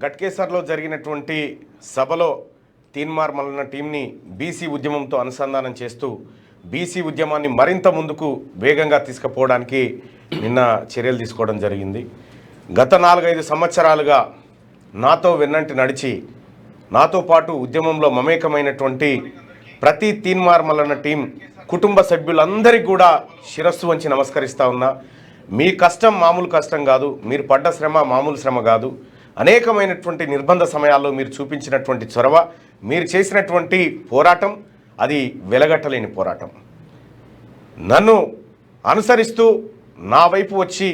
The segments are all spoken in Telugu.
గట్కేసర్లో జరిగినటువంటి సభలో తీన్మార్ మల్లన్న టీంని బీసీ ఉద్యమంతో అనుసంధానం చేస్తూ బీసీ ఉద్యమాన్ని మరింత ముందుకు వేగంగా తీసుకుపోవడానికి నిన్న చర్యలు తీసుకోవడం జరిగింది. గత 4-5 సంవత్సరాలుగా నాతో వెన్నంటి నడిచి నాతో పాటు ఉద్యమంలో మమేకమైనటువంటి ప్రతి తీన్మార్ మల్లన్న టీం కుటుంబ సభ్యులందరికీ కూడా శిరస్సు వంచి నమస్కరిస్తా ఉన్నా. మీ కష్టం మామూలు కష్టం కాదు, మీరు పడ్డ శ్రమ మామూలు శ్రమ కాదు. అనేకమైనటువంటి నిర్బంధ సమయాల్లో మీరు చూపించినటువంటి చొరవ, మీరు చేసినటువంటి పోరాటం అది వెలగట్టలేని పోరాటం. నన్ను అనుసరిస్తూ నా వైపు వచ్చి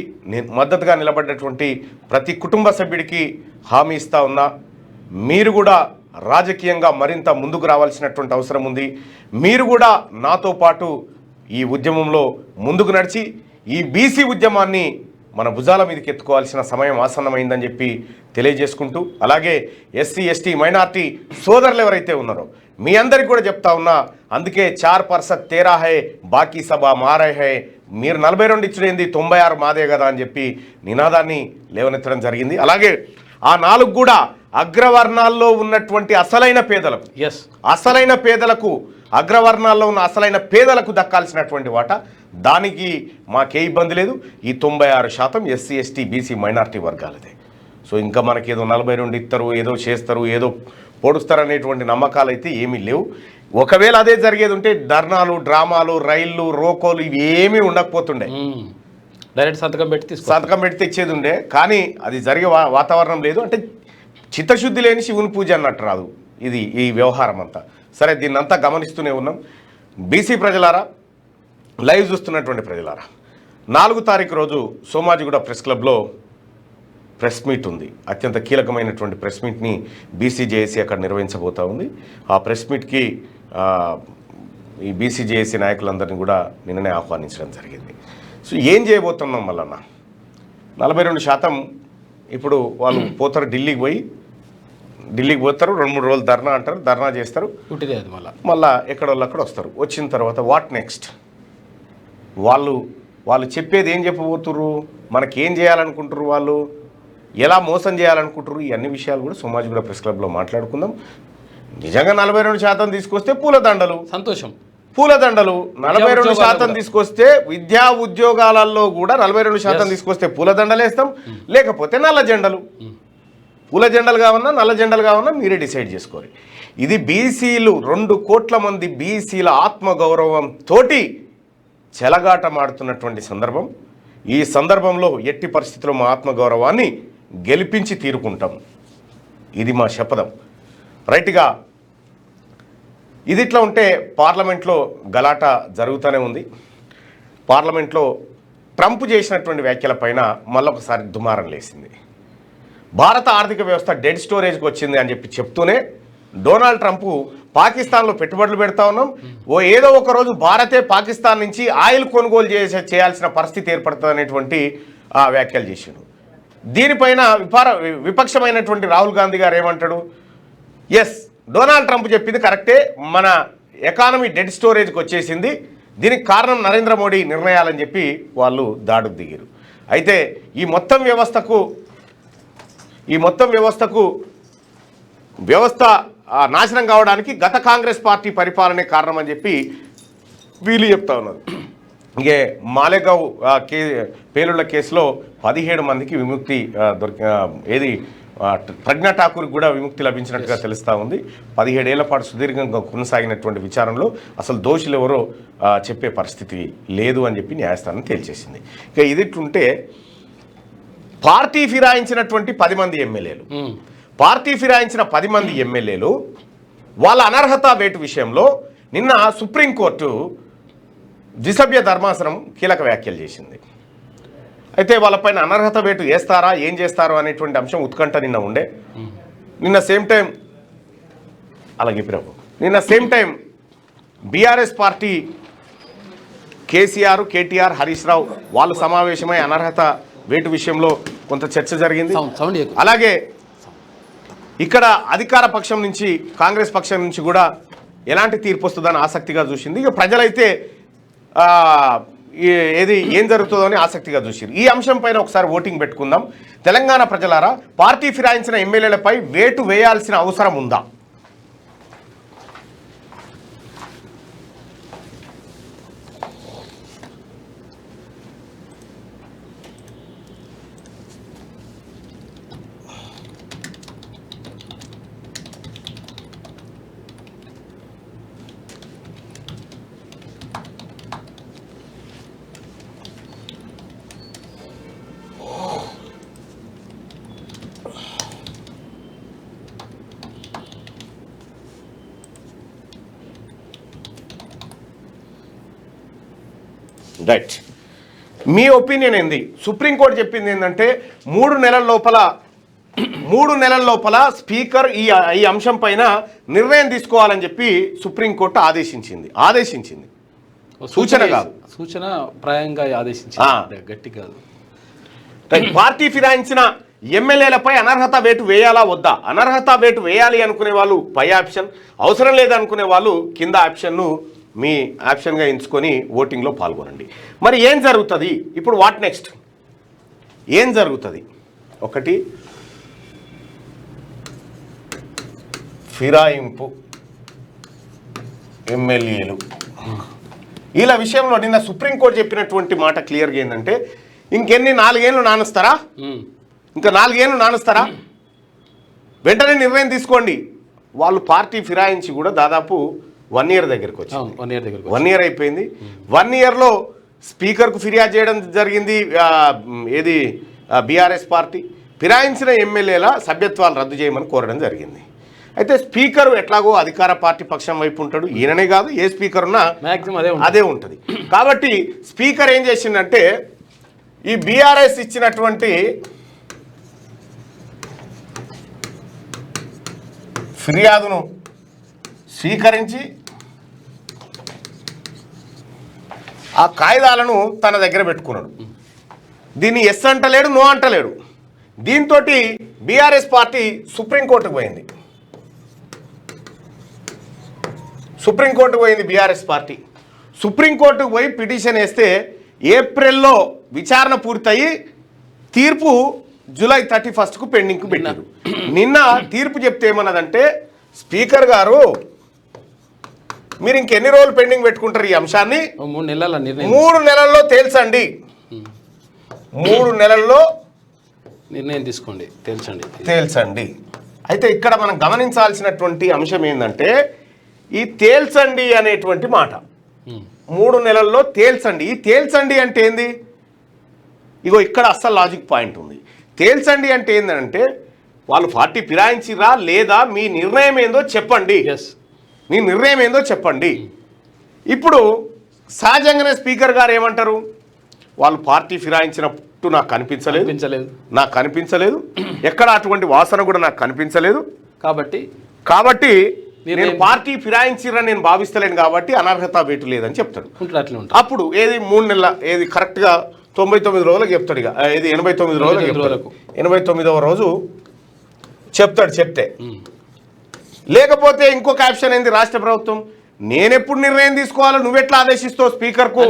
మద్దతుగా నిలబడ్డటువంటి ప్రతి కుటుంబ సభ్యుడికి హామీ ఇస్తా ఉన్నా. మీరు కూడా రాజకీయంగా మరింత ముందుకు రావాల్సినటువంటి అవసరం ఉంది. మీరు కూడా నాతో పాటు ఈ ఉద్యమంలో ముందుకు నడిచి ఈ బీసీ ఉద్యమాన్ని మన భుజాల మీదకి ఎత్తుకోవాల్సిన సమయం ఆసన్నమైందని చెప్పి తెలియజేసుకుంటూ, అలాగే ఎస్సీ ఎస్టీ మైనార్టీ సోదరులు ఎవరైతే ఉన్నారో మీ అందరికి కూడా చెప్తా ఉన్నా. అందుకే 4% తేరా హై బాకీ సభ మారే హై, మీరు 42 ఇచ్చుడేంది 96 మాదే కదా అని చెప్పి నినాదాన్ని లేవనెత్తడం జరిగింది. అలాగే ఆ 4 కూడా అగ్రవర్ణాల్లో ఉన్నటువంటి అసలైన పేదలకు, అసలైన పేదలకు, అగ్రవర్ణాల్లో ఉన్న అసలైన పేదలకు దక్కాల్సినటువంటి వాటా, దానికి మాకే ఇబ్బంది లేదు. ఈ 96% ఎస్సీ ఎస్టీ బీసీ మైనార్టీ వర్గాలదే. సో ఇంకా మనకేదో 42 ఇస్తారు, ఏదో చేస్తారు, ఏదో పొడుస్తారు అనేటువంటి నమ్మకాలు అయితే ఏమీ లేవు. ఒకవేళ అదే జరిగేది ఉంటే ధర్నాలు, డ్రామాలు, రైళ్లు, రోకోలు ఇవి ఏమీ ఉండకపోతుండే. డైరెక్ట్ సంతకం పెట్టి తెచ్చేది ఉండే. కానీ అది జరిగే వాతావరణం లేదు. అంటే చిత్తశుద్ధి లేని శివుని పూజ అన్నట్టు రాదు ఇది ఈ వ్యవహారం అంతా. సరే, దీన్నంతా గమనిస్తూనే ఉన్నాం. బీసీ ప్రజలారా, లైవ్ చూస్తున్నటువంటి ప్రజలారా, 4 తారీఖు రోజు సోమాజిగూడ ప్రెస్ క్లబ్లో ప్రెస్ మీట్ ఉంది. అత్యంత కీలకమైనటువంటి ప్రెస్ మీట్ని బీసీజేఏసీ అక్కడ నిర్వహించబోతూ ఉంది. ఆ ప్రెస్ మీట్కి ఈ బీసీజేఏసీ నాయకులందరినీ కూడా నిన్ననే ఆహ్వానించడం జరిగింది. సో ఏం చేయబోతున్నాం మళ్ళన్న, 42% ఇప్పుడు వాళ్ళు పోతారు, ఢిల్లీకి పోతారు, 2-3 రోజులు ధర్నా చేస్తారు, మళ్ళీ ఎక్కడోళ్ళు అక్కడ వస్తారు. వచ్చిన తర్వాత వాట్ నెక్స్ట్? వాళ్ళు చెప్పేది ఏం చెప్పబోతుర్రు, మనకేం చేయాలనుకుంటారు, వాళ్ళు ఎలా మోసం చేయాలనుకుంటారు, ఈ అన్ని విషయాలు కూడా సోమాజిగూడ ప్రెస్ క్లబ్లో మాట్లాడుకుందాం. నిజంగా 42% తీసుకొస్తే పూలదండలు, సంతోషం. పూలదండలు 42% తీసుకొస్తే విద్యా ఉద్యోగాలలో కూడా 42% తీసుకొస్తే పూలదండలు వేస్తాం, లేకపోతే నల్ల జెండలు. పూల జెండలు కావన్నా నల్ల జెండలు కావన్నా మీరే డిసైడ్ చేసుకోరు. ఇది బీసీలు 2 కోట్ల మంది బీసీల ఆత్మగౌరవంతో చెలగాటమాడుతున్నటువంటి సందర్భం. ఈ సందర్భంలో ఎట్టి పరిస్థితుల్లో మా ఆత్మగౌరవాన్ని గెలిపించి తీరుకుంటాం. ఇది మా శపథం. రైట్గా ఇది ఇట్లా ఉంటే పార్లమెంట్లో గలాట జరుగుతూనే ఉంది. పార్లమెంట్లో ట్రంప్ చేసినటువంటి వ్యాఖ్యలపైన మళ్ళొకసారి దుమారం లేసింది. భారత ఆర్థిక వ్యవస్థ డెడ్ స్టోరేజ్కి వచ్చింది అని చెప్పి చెప్తూనే డొనాల్డ్ ట్రంప్ పాకిస్తాన్లో పెట్టుబడులు పెడతా ఉన్నాం, ఏదో ఒక రోజు భారతే పాకిస్తాన్ నుంచి ఆయిల్ కొనుగోలు చేయాల్సిన పరిస్థితి ఏర్పడుతుంది అనేటువంటి వ్యాఖ్యలు చేశాడు. దీనిపైన విపక్షమైనటువంటి రాహుల్ గాంధీ గారు ఏమంటాడు, ఎస్ డొనాల్డ్ ట్రంప్ చెప్పింది కరెక్టే, మన ఎకానమీ డెడ్ స్టోరేజ్కి వచ్చేసింది, దీనికి కారణం నరేంద్ర మోడీ నిర్ణయాలని చెప్పి వాళ్ళు దాడుకు దిగారు. అయితే ఈ మొత్తం వ్యవస్థ నాశనం కావడానికి గత కాంగ్రెస్ పార్టీ పరిపాలనే కారణం అని చెప్పి వీళ్ళు చెప్తా ఉన్నారు. ఇంకే మాలేగావ్ పేలుళ్ల కేసులో 17 మందికి విముక్తి ప్రజ్ఞా ఠాకూర్కి కూడా విముక్తి లభించినట్టుగా తెలుస్తూ ఉంది. 17 ఏళ్ల పాటు సుదీర్ఘంగా కొనసాగినటువంటి విచారణలో అసలు దోషులు ఎవరో చెప్పే పరిస్థితి లేదు అని చెప్పి న్యాయస్థానం తేల్చేసింది. ఇక ఇదిట్లుంటే పార్టీ ఫిరాయించినటువంటి 10 మంది ఎమ్మెల్యేలు, పార్టీ ఫిరాయించిన 10 మంది ఎమ్మెల్యేలు వాళ్ళ అనర్హత వేటు విషయంలో నిన్న సుప్రీంకోర్టు ద్విసభ్య ధర్మాసనం కీలక వ్యాఖ్యలు చేసింది. అయితే వాళ్ళపైన అనర్హత వేటు వేస్తారా, ఏం చేస్తారో అనేటువంటి అంశం ఉత్కంఠ నిన్న ఉండే. నిన్న same time BRS party KCR, KTR, Harish Rao వాళ్ళు సమావేశమై అనర్హత వేటు విషయంలో కొంత చర్చ జరిగింది. అలాగే ఇక్కడ అధికార పక్షం నుంచి, కాంగ్రెస్ పక్షం నుంచి కూడా ఎలాంటి తీర్పు వస్తుందని ఆసక్తిగా చూసింది. ఇక ప్రజలైతే ఏది ఏం జరుగుతుందో అని ఆసక్తిగా చూసిరు. ఈ అంశం పైన ఒకసారి ఓటింగ్ పెట్టుకుందాం. తెలంగాణ ప్రజలారా, పార్టీ ఫిరాయించిన ఎమ్మెల్యేలపై వేటు వేయాల్సిన అవసరం ఉందా? రైట్, మీ ఒపీనియన్ ఏంది? సుప్రీంకోర్టు చెప్పింది ఏంటంటే 3 నెలల లోపల స్పీకర్ ఈ అంశం పైన నిర్ణయం తీసుకోవాలని చెప్పి సుప్రీంకోర్టు ఆదేశించింది. సూచన కాదు, సూచన ప్రాయంగా ఆదేశించింది, గట్టి కాదు. పార్టీ ఫిరాయించిన ఎమ్మెల్యేలపై అనర్హత వేటు వేయాలా వద్దా? అనర్హత వేటు వేయాలి అనుకునే వాళ్ళు పై ఆప్షన్, అవసరం లేదనుకునే వాళ్ళు కింద ఆప్షన్ను మీ ఆప్షన్గా ఎంచుకొని ఓటింగ్లో పాల్గొనండి. మరి ఏం జరుగుతుంది ఇప్పుడు? What next? ఏం జరుగుతుంది? ఒకటి, ఫిరాయింపు ఎమ్మెల్యేలు వీళ్ళ విషయంలో నిన్న సుప్రీంకోర్టు చెప్పినటువంటి మాట క్లియర్గా ఏంటంటే, ఇంకెన్ని 4 ఏళ్ళు నానుస్తారా? ఇంకా 4 ఏళ్ళు నానుస్తారా? వెంటనే నిర్ణయం తీసుకోండి. వాళ్ళు పార్టీ ఫిరాయించి కూడా దాదాపు 1 ఇయర్ దగ్గరికి వచ్చింది. 1 ఇయర్ అయిపోయింది. 1 ఇయర్లో స్పీకర్కు ఫిర్యాదు చేయడం జరిగింది. ఏది బీఆర్ఎస్ పార్టీ ఫిరాయించిన ఎమ్మెల్యేల సభ్యత్వాలు రద్దు చేయమని కోరడం జరిగింది. అయితే స్పీకర్ ఎట్లాగో అధికార పార్టీ పక్షం వైపు ఉంటాడు. ఈయననే కాదు, ఏ స్పీకర్ ఉన్నా అదే ఉంటుంది. కాబట్టి స్పీకర్ ఏం చేసిందంటే, ఈ బీఆర్ఎస్ ఇచ్చినటువంటి ఫిర్యాదును స్వీకరించి ఆ కాయిదాలను తన దగ్గర పెట్టుకున్నాడు. దీన్ని ఎస్ అంటలేడు, నో అంటలేడు. దీంతో బీఆర్ఎస్ పార్టీ సుప్రీంకోర్టుకు పోయింది. బీఆర్ఎస్ పార్టీ సుప్రీంకోర్టుకు పోయి పిటిషన్ వేస్తే ఏప్రిల్లో విచారణ పూర్తయి తీర్పు జూలై 31కు పెండింగ్కు పెట్టారు. నిన్న తీర్పు చెప్తే ఏమన్నదంటే, స్పీకర్ గారు మీరు ఇంకెన్ని రోజులు పెండింగ్ పెట్టుకుంటారు ఈ అంశాన్ని? 3 నెలల్లో తేల్చండి. 3 నెలల్లో నిర్ణయం తీసుకోండి, తేల్చండి. అయితే ఇక్కడ మనం గమనించాల్సినటువంటి అంశం ఏంటంటే, ఈ తేల్చండి అనేటువంటి మాట 3 నెలల్లో తేల్చండి. ఈ తేల్చండి అంటే ఏంది? ఇగో ఇక్కడ అస్సలు లాజిక్ పాయింట్ ఉంది. తేల్చండి అంటే ఏంటంటే, వాళ్ళు పార్టీ ఫిరాయించిరా లేదా, మీ నిర్ణయం ఏందో చెప్పండి. మీ నిర్ణయం ఏందో చెప్పండి. ఇప్పుడు సహజంగానే స్పీకర్ గారు ఏమంటారు? వాళ్ళు పార్టీ ఫిరాయించినట్టు నాకు కనిపించలేదు, ఎక్కడ అటువంటి వాసన కూడా నాకు కనిపించలేదు. కాబట్టి నేను పార్టీ ఫిరాయించిరని నేను భావిస్తలేను, కాబట్టి అనర్హత వేటు లేదని చెప్తాడు. అప్పుడు ఏది 3 నెలల ఏది కరెక్ట్గా 99 రోజులకు చెప్తాడు. ఇక ఇది 89 రోజులకు 89వ రోజు చెప్తాడు. చెప్తే లేకపోతే ఇంకొక ఆప్షన్ ఏంది? రాష్ట్ర ప్రభుత్వం నేనెప్పుడు నిర్ణయం తీసుకోవాలో నువ్వెట్లా ఆదేశిస్తావు? స్పీకర్కు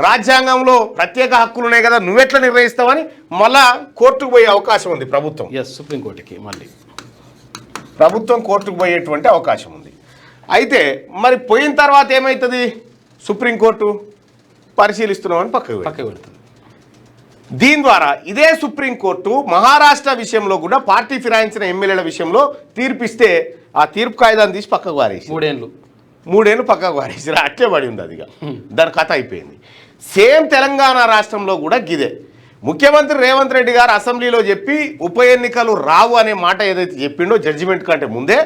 రాజ్యాంగంలో ప్రత్యేక హక్కులు ఉన్నాయి కదా, నువ్వెట్లా నిర్ణయిస్తావని మళ్ళా కోర్టుకు పోయే అవకాశం ఉంది ప్రభుత్వం. సుప్రీంకోర్టుకి మళ్ళీ ప్రభుత్వం కోర్టుకు పోయేటువంటి అవకాశం ఉంది. అయితే మరి పోయిన తర్వాత ఏమవుతుంది? సుప్రీంకోర్టు పరిశీలిస్తున్నామని పక్కకు పెడుతుంది. దీని ద్వారా ఇదే సుప్రీంకోర్టు మహారాష్ట్ర విషయంలో కూడా పార్టీ ఫిరాయించిన ఎమ్మెల్యేల విషయంలో తీర్పిస్తే ఆ తీర్పు కాయిదాన్ని తీసి పక్కకు వారేసి 3 ఏళ్ళు పక్కకు వారేసి అట్లే పడి ఉంది. అదిగా దాని కథ అయిపోయింది. సేమ్ తెలంగాణ రాష్ట్రంలో కూడా గిదే. ముఖ్యమంత్రి రేవంత్ రెడ్డి గారు అసెంబ్లీలో చెప్పి ఉప ఎన్నికలు రావు అనే మాట ఏదైతే చెప్పిండో జడ్జిమెంట్ కంటే ముందే,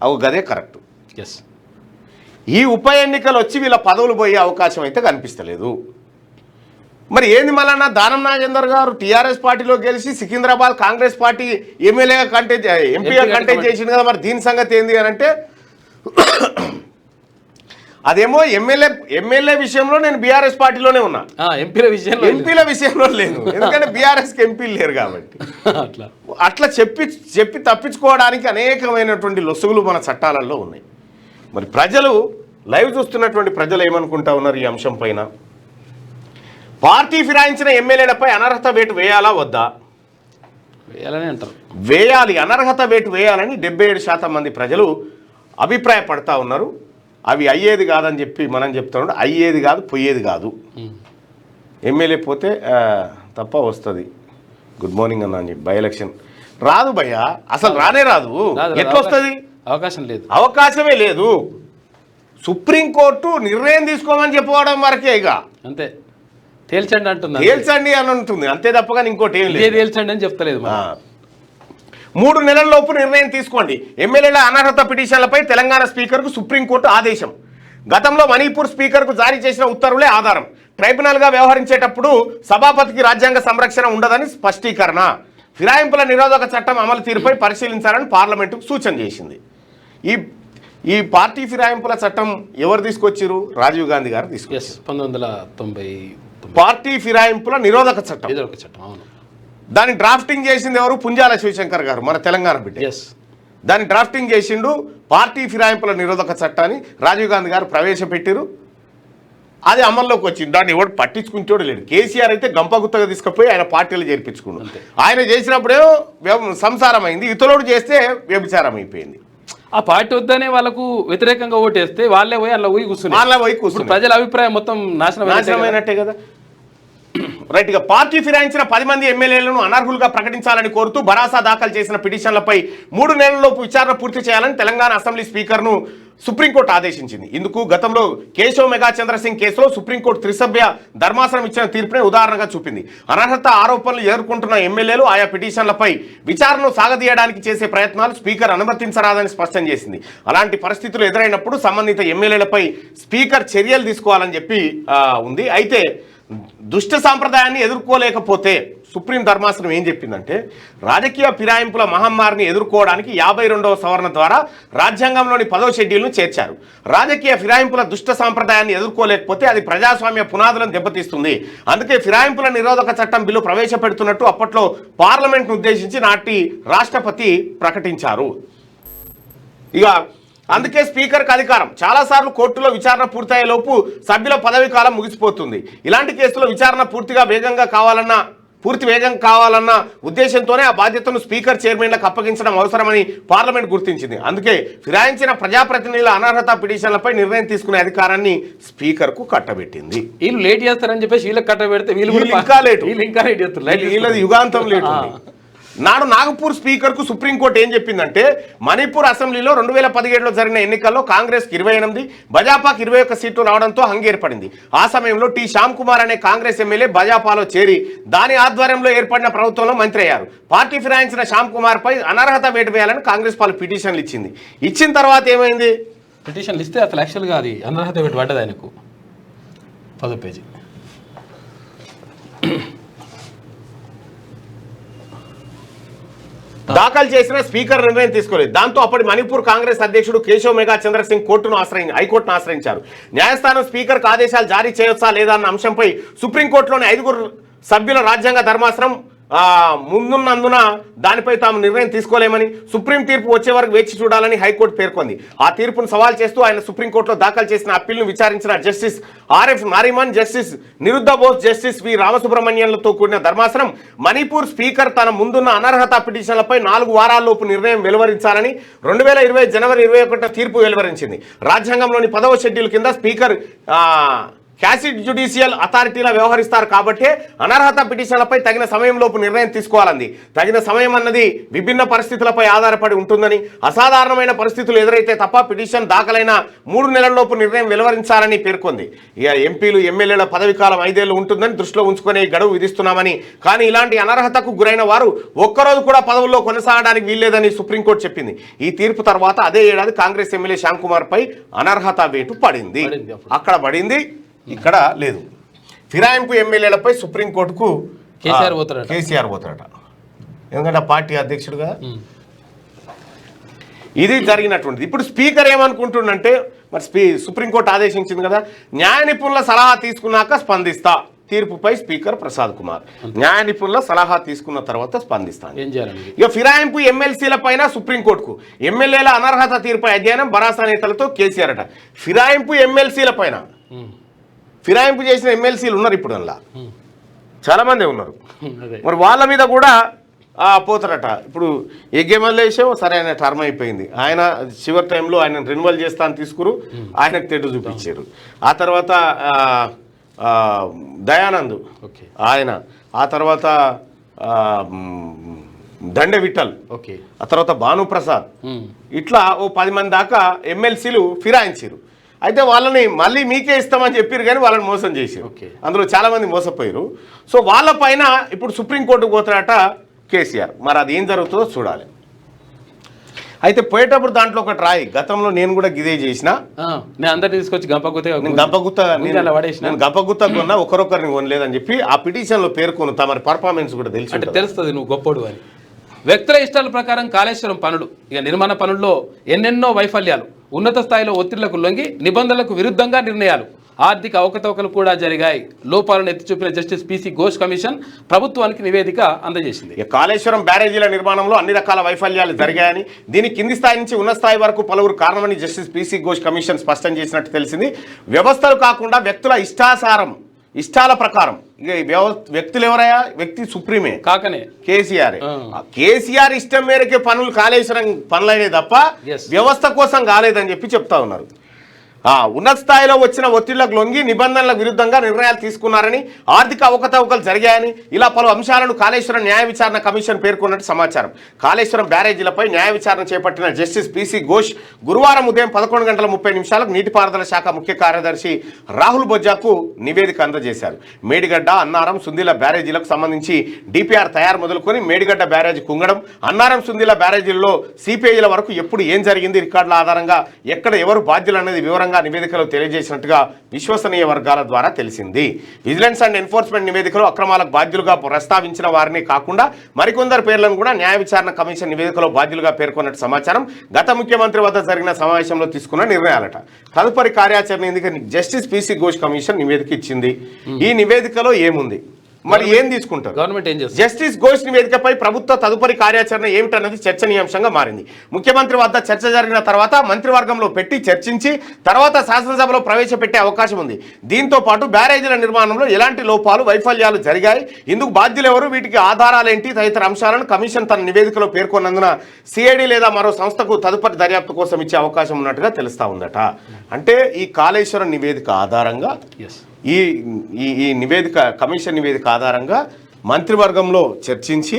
అవి గదే కరెక్ట్. ఈ ఉప ఎన్నికలు వచ్చి వీళ్ళ పదవులు పోయే అవకాశం అయితే కనిపిస్తలేదు. మరి ఏంది మళ్ళా దానం నాగేందర్ గారు టీఆర్ఎస్ పార్టీలో గెలిచి సికింద్రాబాద్ కాంగ్రెస్ పార్టీ ఎంపీగా కంటెస్ట్ చేసింది కదా, మరి దీని సంగతి ఏంది అని అంటే, అదేమో ఎమ్మెల్యే విషయంలో నేను బీఆర్ఎస్ పార్టీలోనే ఉన్నా, ఎంపీల విషయంలో లేదు. ఎందుకంటే బీఆర్ఎస్కి ఎంపీలు లేరు కాబట్టి. అట్లా చెప్పి తప్పించుకోవడానికి అనేకమైనటువంటి లొసుగులు మన చట్టాలలో ఉన్నాయి. మరి ప్రజలు లైవ్ చూస్తున్నటువంటి ప్రజలు ఏమనుకుంటా ఉన్నారు ఈ అంశం పైన? పార్టీ ఫిరాయించిన ఎమ్మెల్యేలపై అనర్హత వేటు వేయాలా వద్దా? వేయాలని అంటారు. వేయాలి, అనర్హత వేటు వేయాలని 77% మంది ప్రజలు అభిప్రాయపడతా ఉన్నారు. అవి అయ్యేది కాదని చెప్పి మనం చెప్తున్నాం. అయ్యేది కాదు, పోయేది కాదు. ఎమ్మెల్యే పోతే తప్ప వస్తుంది. గుడ్ మార్నింగ్ అన్నా అని చెప్పి బై ఎలక్షన్ రాదు భయ్యా, అసలు రానే రాదు. ఎట్లా వస్తుంది? అవకాశం లేదు, అవకాశమే లేదు. సుప్రీంకోర్టు నిర్ణయం తీసుకోమని చెప్పుకోవడం వరకే, ఇక అంతే. తేల్చండి అంటుంది, తేల్చండి అని ఉంటుంది అంతే తప్పగా ఇంకోటి ఏం లేదు. తేల్చండి అని చెప్తలేదు. 3 నెలల్లోపు నిర్ణయం తీసుకోండి. ఎమ్మెల్యేల అనర్హత పిటిషన్లపై తెలంగాణ స్పీకర్కు సుప్రీంకోర్టు ఆదేశం. గతంలో మణిపూర్ స్పీకర్కు జారీ చేసిన ఉత్తర్వులే ఆధారం. ట్రైబ్యునల్గా వ్యవహరించేటప్పుడు సభాపతికి రాజ్యాంగ సంరక్షణ ఉండదని స్పష్టీకరణ. ఫిరాయింపుల నిరోధక చట్టం అమలు తీరుపై పరిశీలించాలని పార్లమెంటుకు సూచన చేసింది. ఈ పార్టీ ఫిరాయింపుల చట్టం ఎవరు తీసుకొచ్చారు? రాజీవ్ గాంధీ గారు తీసుకొచ్చారు. 1990 పార్టీ ఫిరాయింపుల నిరోధక చట్టం. అవును. దాన్ని డ్రాఫ్టింగ్ చేసింది ఎవరు? పుంజాల శివశంకర్ గారు, మన తెలంగాణ బిడ్డ. దాన్ని డ్రాఫ్టింగ్ చేసిండు. పార్టీ ఫిరాయింపుల నిరోధక చట్టాన్ని రాజీవ్ గాంధీ గారు ప్రవేశపెట్టారు. అది అమల్లోకి వచ్చింది. దాన్ని ఎవడు పట్టించుకుంటోడు లేడు. కేసీఆర్ అయితే గంపగుత్తగా తీసుకుపోయి ఆయన పార్టీలు చేర్పించుకున్నాడు. ఆయన చేసినప్పుడేమో సంసారం అయింది, ఇతరుడు చేస్తే వ్యభిచారం అయిపోయింది. ఆ పార్టీ వద్దనే వాళ్ళకు వ్యతిరేకంగా ఓటేస్తే వాళ్ళే పోయి అలా పోయి కూర్చున్నారు. ప్రజల అభిప్రాయం మొత్తం నాశనమైనట్టే కదా. రైట్ గా పార్టీ ఫిరాయించిన 10 మంది ఎమ్మెల్యేలను అనర్హులుగా ప్రకటించాలని కోరుతూ భరాసా దాఖలు చేసిన పిటిషన్లపై 3 నెలల్లోపు విచారణ పూర్తి చేయాలని తెలంగాణ అసెంబ్లీ స్పీకర్ను సుప్రీంకోర్టు ఆదేశించింది. ఇందుకు గతంలో కేశవ్ మెగా చంద్రసింగ్ కేసులో సుప్రీంకోర్టు త్రిసభ్య ధర్మాసనం ఇచ్చిన తీర్పునే ఉదాహరణగా చూపింది. అనర్హత ఆరోపణలు ఎదుర్కొంటున్న ఎమ్మెల్యేలు ఆయా పిటిషన్లపై విచారణను సాగదీయడానికి చేసే ప్రయత్నాలు స్పీకర్ అనుమతించరాదని స్పష్టం చేసింది. అలాంటి పరిస్థితులు ఎదురైనప్పుడు సంబంధిత ఎమ్మెల్యేలపై స్పీకర్ చర్యలు తీసుకోవాలని చెప్పి ఉంది. అయితే దుష్ట సాంప్రదాయాన్ని ఎదుర్కోలేకపోతే సుప్రీం ధర్మాసనం ఏం చెప్పిందంటే, రాజకీయ ఫిరాయింపుల మహమ్మారిని ఎదుర్కోవడానికి 52వ సవరణ ద్వారా రాజ్యాంగంలోని 10వ షెడ్యూల్ను చేర్చారు. రాజకీయ ఫిరాయింపుల దుష్ట సాంప్రదాయాన్ని ఎదుర్కోలేకపోతే అది ప్రజాస్వామ్య పునాదులను దెబ్బతీస్తుంది. అందుకే ఫిరాయింపుల నిరోధక చట్టం బిల్లు ప్రవేశపెడుతున్నట్టు అప్పట్లో పార్లమెంట్ను ఉద్దేశించి నాటి రాష్ట్రపతి ప్రకటించారు. ఇక అందుకే స్పీకర్కి అధికారం. చాలాసార్లు కోర్టులో విచారణ పూర్తయ్యేలోపు సభ్యుల పదవీ కాలం ముగిసిపోతుంది. ఇలాంటి కేసులో విచారణ పూర్తి వేగం కావాలన్న ఉద్దేశంతోనే ఆ బాధ్యతను స్పీకర్ చైర్మన్లకు అప్పగించడం అవసరమని పార్లమెంట్ గుర్తించింది. అందుకే ఫిరాయించిన ప్రజాప్రతినిధుల అనర్హత పిటిషన్లపై నిర్ణయం తీసుకునే అధికారాన్ని స్పీకర్కు కట్టబెట్టింది. వీళ్ళు లేట్ చేస్తారని చెప్పేసి వీళ్ళకి కట్టబెడితే వీళ్ళు ఇంకా లేట్ చేస్తారు. వీళ్ళది యుగాంతం లేట్. నాడు నాగపూర్ స్పీకర్కు సుప్రీంకోర్టు ఏం చెప్పిందంటే, మణిపూర్ అసెంబ్లీలో 2017లో జరిగిన ఎన్నికల్లో కాంగ్రెస్కి 28, భాజపాకు 21 సీట్లు రావడంతో హంగేర్పడింది. ఆ సమయంలో టి శ్యామ్ కుమార్ అనే కాంగ్రెస్ ఎమ్మెల్యే భాజపాలో చేరి దాని ఆధ్వర్యంలో ఏర్పడిన ప్రభుత్వంలో మంత్రి అయ్యారు. పార్టీ ఫిరాయించిన శ్యామ్ కుమార్ పై అనర్హత వేటు వేయాలని కాంగ్రెస్ పాలు పిటిషన్లు ఇచ్చింది. ఇచ్చిన తర్వాత ఏమైంది? పిటిషన్లు ఇస్తే అసలు యాక్చువల్గా అది అనర్హత వేటు పడ్డది ఆయనకు. 10వ పేజీ దాఖలు చేసిన స్పీకర్ నిర్ణయం తీసుకోలేదు. దాంతో అప్పటి మణిపూర్ కాంగ్రెస్ అధ్యక్షుడు కేశవ్ మెగా చంద్రసింగ్ హైకోర్టును ఆశ్రయించారు. న్యాయస్థానం స్పీకర్కు ఆదేశాలు జారీ చేయొచ్చా లేదా అన్న అంశంపై సుప్రీంకోర్టులోని 5 సభ్యుల రాజ్యాంగ ధర్మాసనం ముందున్నందున దానిపై తాము నిర్ణయం తీసుకోలేమని, సుప్రీం తీర్పు వచ్చే వరకు వేచి చూడాలని హైకోర్టు పేర్కొంది. ఆ తీర్పును సవాల్ చేస్తూ ఆయన సుప్రీంకోర్టులో దాఖలు చేసిన అప్పీల్ను విచారించిన justice RF Nariman, justice Aniruddha Bose, justice V రామసుబ్రహ్మణ్యంలతో కూడిన ధర్మాసనం మణిపూర్ స్పీకర్ తన ముందున్న అనర్హత పిటిషన్లపై 4 వారాల్లోపు నిర్ణయం వెలువరించాలని 2020 జనవరి 21 తీర్పు వెలువరించింది. రాజ్యాంగంలోని 10వ షెడ్యూల్ కింద స్పీకర్ క్యాసిడ్ జ్యుడిషియల్ అథారిటీలా వ్యవహరిస్తారు కాబట్టి అనర్హత పిటిషన్లపై తగిన సమయంలోపు నిర్ణయం తీసుకోవాలంది. తగిన సమయం అన్నది విభిన్న పరిస్థితులపై ఆధారపడి ఉంటుందని, అసాధారణమైన పరిస్థితులు ఎదురైతే తప్ప పిటిషన్ దాఖలైన 3 నెలల్లోపు నిర్ణయం వెలువరించాలని పేర్కొంది. ఇక ఎంపీలు ఎమ్మెల్యేల పదవి కాలం 5 ఏళ్లు ఉంటుందని దృష్టిలో ఉంచుకునే గడువు విధిస్తున్నామని, కానీ ఇలాంటి అనర్హతకు గురైన వారు ఒక్కరోజు కూడా పదవుల్లో కొనసాగడానికి వీల్లేదని సుప్రీంకోర్టు చెప్పింది. ఈ తీర్పు తర్వాత అదే ఏడాది కాంగ్రెస్ ఎమ్మెల్యే శ్యామ్ కుమార్ పై అనర్హత వేటు పడింది. అక్కడ పడింది, ఇక్కడ లేదు. ఫిరాయింపు ఎమ్మెల్యేలపై సుప్రీంకోర్టుకు కేసీఆర్ పోతాడట, ఎందుకంటే పార్టీ అధ్యక్షుడుగా. ఇది జరిగినటువంటిది. ఇప్పుడు స్పీకర్ ఏమనుకుంటుండంటే, మరి సుప్రీంకోర్టు ఆదేశించింది కదా, న్యాయ నిపుణుల సలహా తీసుకున్నాక స్పందిస్తా. తీర్పుపై స్పీకర్ ప్రసాద్ కుమార్ న్యాయ నిపుణుల సలహా తీసుకున్న తర్వాత స్పందిస్తాను. ఇక ఫిరాయింపు ఎమ్మెల్సీల పైన సుప్రీంకోర్టుకు ఎమ్మెల్యేల అనర్హత తీర్పుపై అధ్యయనం, భరాసా నేతలతో కేసీఆర్ అట. ఫిరాయింపు ఎమ్మెల్సీల పైన ఫిరాయింపు చేసిన ఎమ్మెల్సీలు ఉన్నారు ఇప్పుడు అందులో చాలామంది ఉన్నారు. అదే మరి వాళ్ళ మీద కూడా పోతారట. ఇప్పుడు ఎగ్గెమల్లేసో సరే ఆయన టర్మ్ అయిపోయింది, ఆయన చివరి టైంలో ఆయన రెన్యువల్ చేస్తా అని తీసుకురు, ఆయనకు తెడ్డు చూపించారు. ఆ తర్వాత దయానంద్ ఆయన, ఆ తర్వాత దండె విఠల్, ఆ తర్వాత భానుప్రసాద్, ఇట్లా ఓ 10 మంది దాకా ఎమ్మెల్సీలు ఫిరాయించారు. అయితే వాళ్ళని మళ్ళీ మీకే ఇస్తామని చెప్పారు కానీ వాళ్ళని మోసం చేశారు. అందులో చాలామంది మోసపోయారు. సో వాళ్ళ పైన ఇప్పుడు సుప్రీంకోర్టుకు పోతారట కేసీఆర్. మరి అది ఏం జరుగుతుందో చూడాలి. అయితే పోయేటప్పుడు దాంట్లో ఒకటి రాయి, గతంలో నేను కూడా గిదే చేసిన, నేను అందరినీ తీసుకొచ్చి గంపగుత్త కొన్నా ఒకరొకరిని కొనలేదని చెప్పి ఆ పిటిషన్లో పేర్కొను తమ పర్ఫార్మెన్స్ కూడా తెలుస్తుంది నువ్వు గొప్పోడు అని. వ్యక్తుల ఇష్టాల ప్రకారం కాళేశ్వరం పనులు, ఇక నిర్మాణ పనుల్లో ఎన్నెన్నో వైఫల్యాలు, ఉన్నత స్థాయిలో ఒత్తిళ్లకు లొంగి నిబంధనలకు విరుద్ధంగా నిర్ణయాలు, ఆర్థిక అవకతవకలు కూడా జరిగాయి. లోపాలను ఎత్తి చూపిన జస్టిస్ పీసీ ఘోష్ కమిషన్ ప్రభుత్వానికి నివేదిక అందజేసింది. కాళేశ్వరం బ్యారేజీల నిర్మాణంలో అన్ని రకాల వైఫల్యాలు జరిగాయని, దీని కింది స్థాయి నుంచి ఉన్నత స్థాయి వరకు పలువురు కారణమని జస్టిస్ పీసీ ఘోష్ కమిషన్ స్పష్టం చేసినట్టు తెలిసింది. వ్యవస్థలు కాకుండా వ్యక్తుల ఇష్టాల ప్రకారం, ఇక వ్యక్తులు ఎవరయ్యా? వ్యక్తి సుప్రీమే కాకనే కేసీఆర్ ఇష్టం మేరకే పనులు కాళేశ్వరం పనులైనవి తప్ప వ్యవస్థ కోసం కాలేదని చెప్పి చెప్తా ఉన్నారు. ఉన్నత స్థాయిలో వచ్చిన ఒత్తిళ్లకు లొంగి నిబంధనలకు విరుద్ధంగా నిర్ణయాలు తీసుకున్నారని, ఆర్థిక అవకతవకలు జరిగాయని, ఇలా పలు అంశాలను కాళేశ్వరం న్యాయ విచారణ కమిషన్ పేర్కొన్నట్టు సమాచారం. కాళేశ్వరం బ్యారేజీలపై న్యాయ విచారణ చేపట్టిన జస్టిస్ పీసీ ఘోష్ గురువారం ఉదయం 11:30 నీటిపారుదల శాఖ ముఖ్య కార్యదర్శి రాహుల్ బొజ్జాకు నివేదిక అందజేశారు. మేడిగడ్డ, అన్నారం, సుందిల బ్యారేజీలకు సంబంధించి డిపిఆర్ తయారు మొదలుకొని మేడిగడ్డ బ్యారేజీ కుంగడం, అన్నారం, సుందిల బ్యారేజీల్లో సిపిఐల వరకు ఎప్పుడు ఏం జరిగింది, రికార్డుల ఆధారంగా ఎక్కడ ఎవరు బాధ్యులు అనేది వివరంగా నివేదికలో తెలియజేసినట్టుగా విశ్వసనీయ వర్గాల ద్వారా తెలిసింది. విజిలెన్స్ అండ్ ఎన్ఫోర్స్మెంట్ నివేదికలో అక్రమాలకు బాధ్యులుగా ప్రస్తావించిన వారిని కాకుండా మరికొందరు పేర్లను కూడా న్యాయ విచారణ కమిషన్ నివేదికలో బాధ్యులుగా పేర్కొన్నట్టు సమాచారం. గత ముఖ్యమంత్రి వద్ద జరిగిన సమావేశంలో తీసుకున్న నిర్ణయాలట. తదుపరి కార్యాచరణ ఎందుకు జస్టిస్ పీసీ ఘోష్ కమిషన్ నివేదిక ఇచ్చింది. ఈ నివేదికలో ఏముంది, మరి ఏం తీసుకుంటారు? గవర్నమెంట్ ఏం చేస్తుంది? జస్టిస్ ఘోష్ నివేదికపై ప్రభుత్వ తదుపరి కార్యాచరణ ఏమిటన్నది చర్చనీయాంశంగా మారింది. ముఖ్యమంత్రి వద్ద చర్చ జరిగిన తర్వాత మంత్రివర్గంలో పెట్టి చర్చించి తర్వాత శాసనసభలో ప్రవేశపెట్టే అవకాశం ఉంది. దీంతో పాటు బ్యారేజీల నిర్మాణంలో ఎలాంటి లోపాలు, వైఫల్యాలు జరిగాయి, ఇందుకు బాధ్యులెవరు, వీటికి ఆధారాలేంటి తదితర అంశాలను కమిషన్ తన నివేదికలో పేర్కొన్నందున సిఐడి లేదా మరో సంస్థకు తదుపరి దర్యాప్తు కోసం ఇచ్చే అవకాశం ఉన్నట్టుగా తెలుస్తా ఉందట. అంటే ఈ కాళేశ్వరం నివేదిక ఆధారంగా ఈ నివేదిక, కమిషన్ నివేదిక ఆధారంగా మంత్రివర్గంలో చర్చించి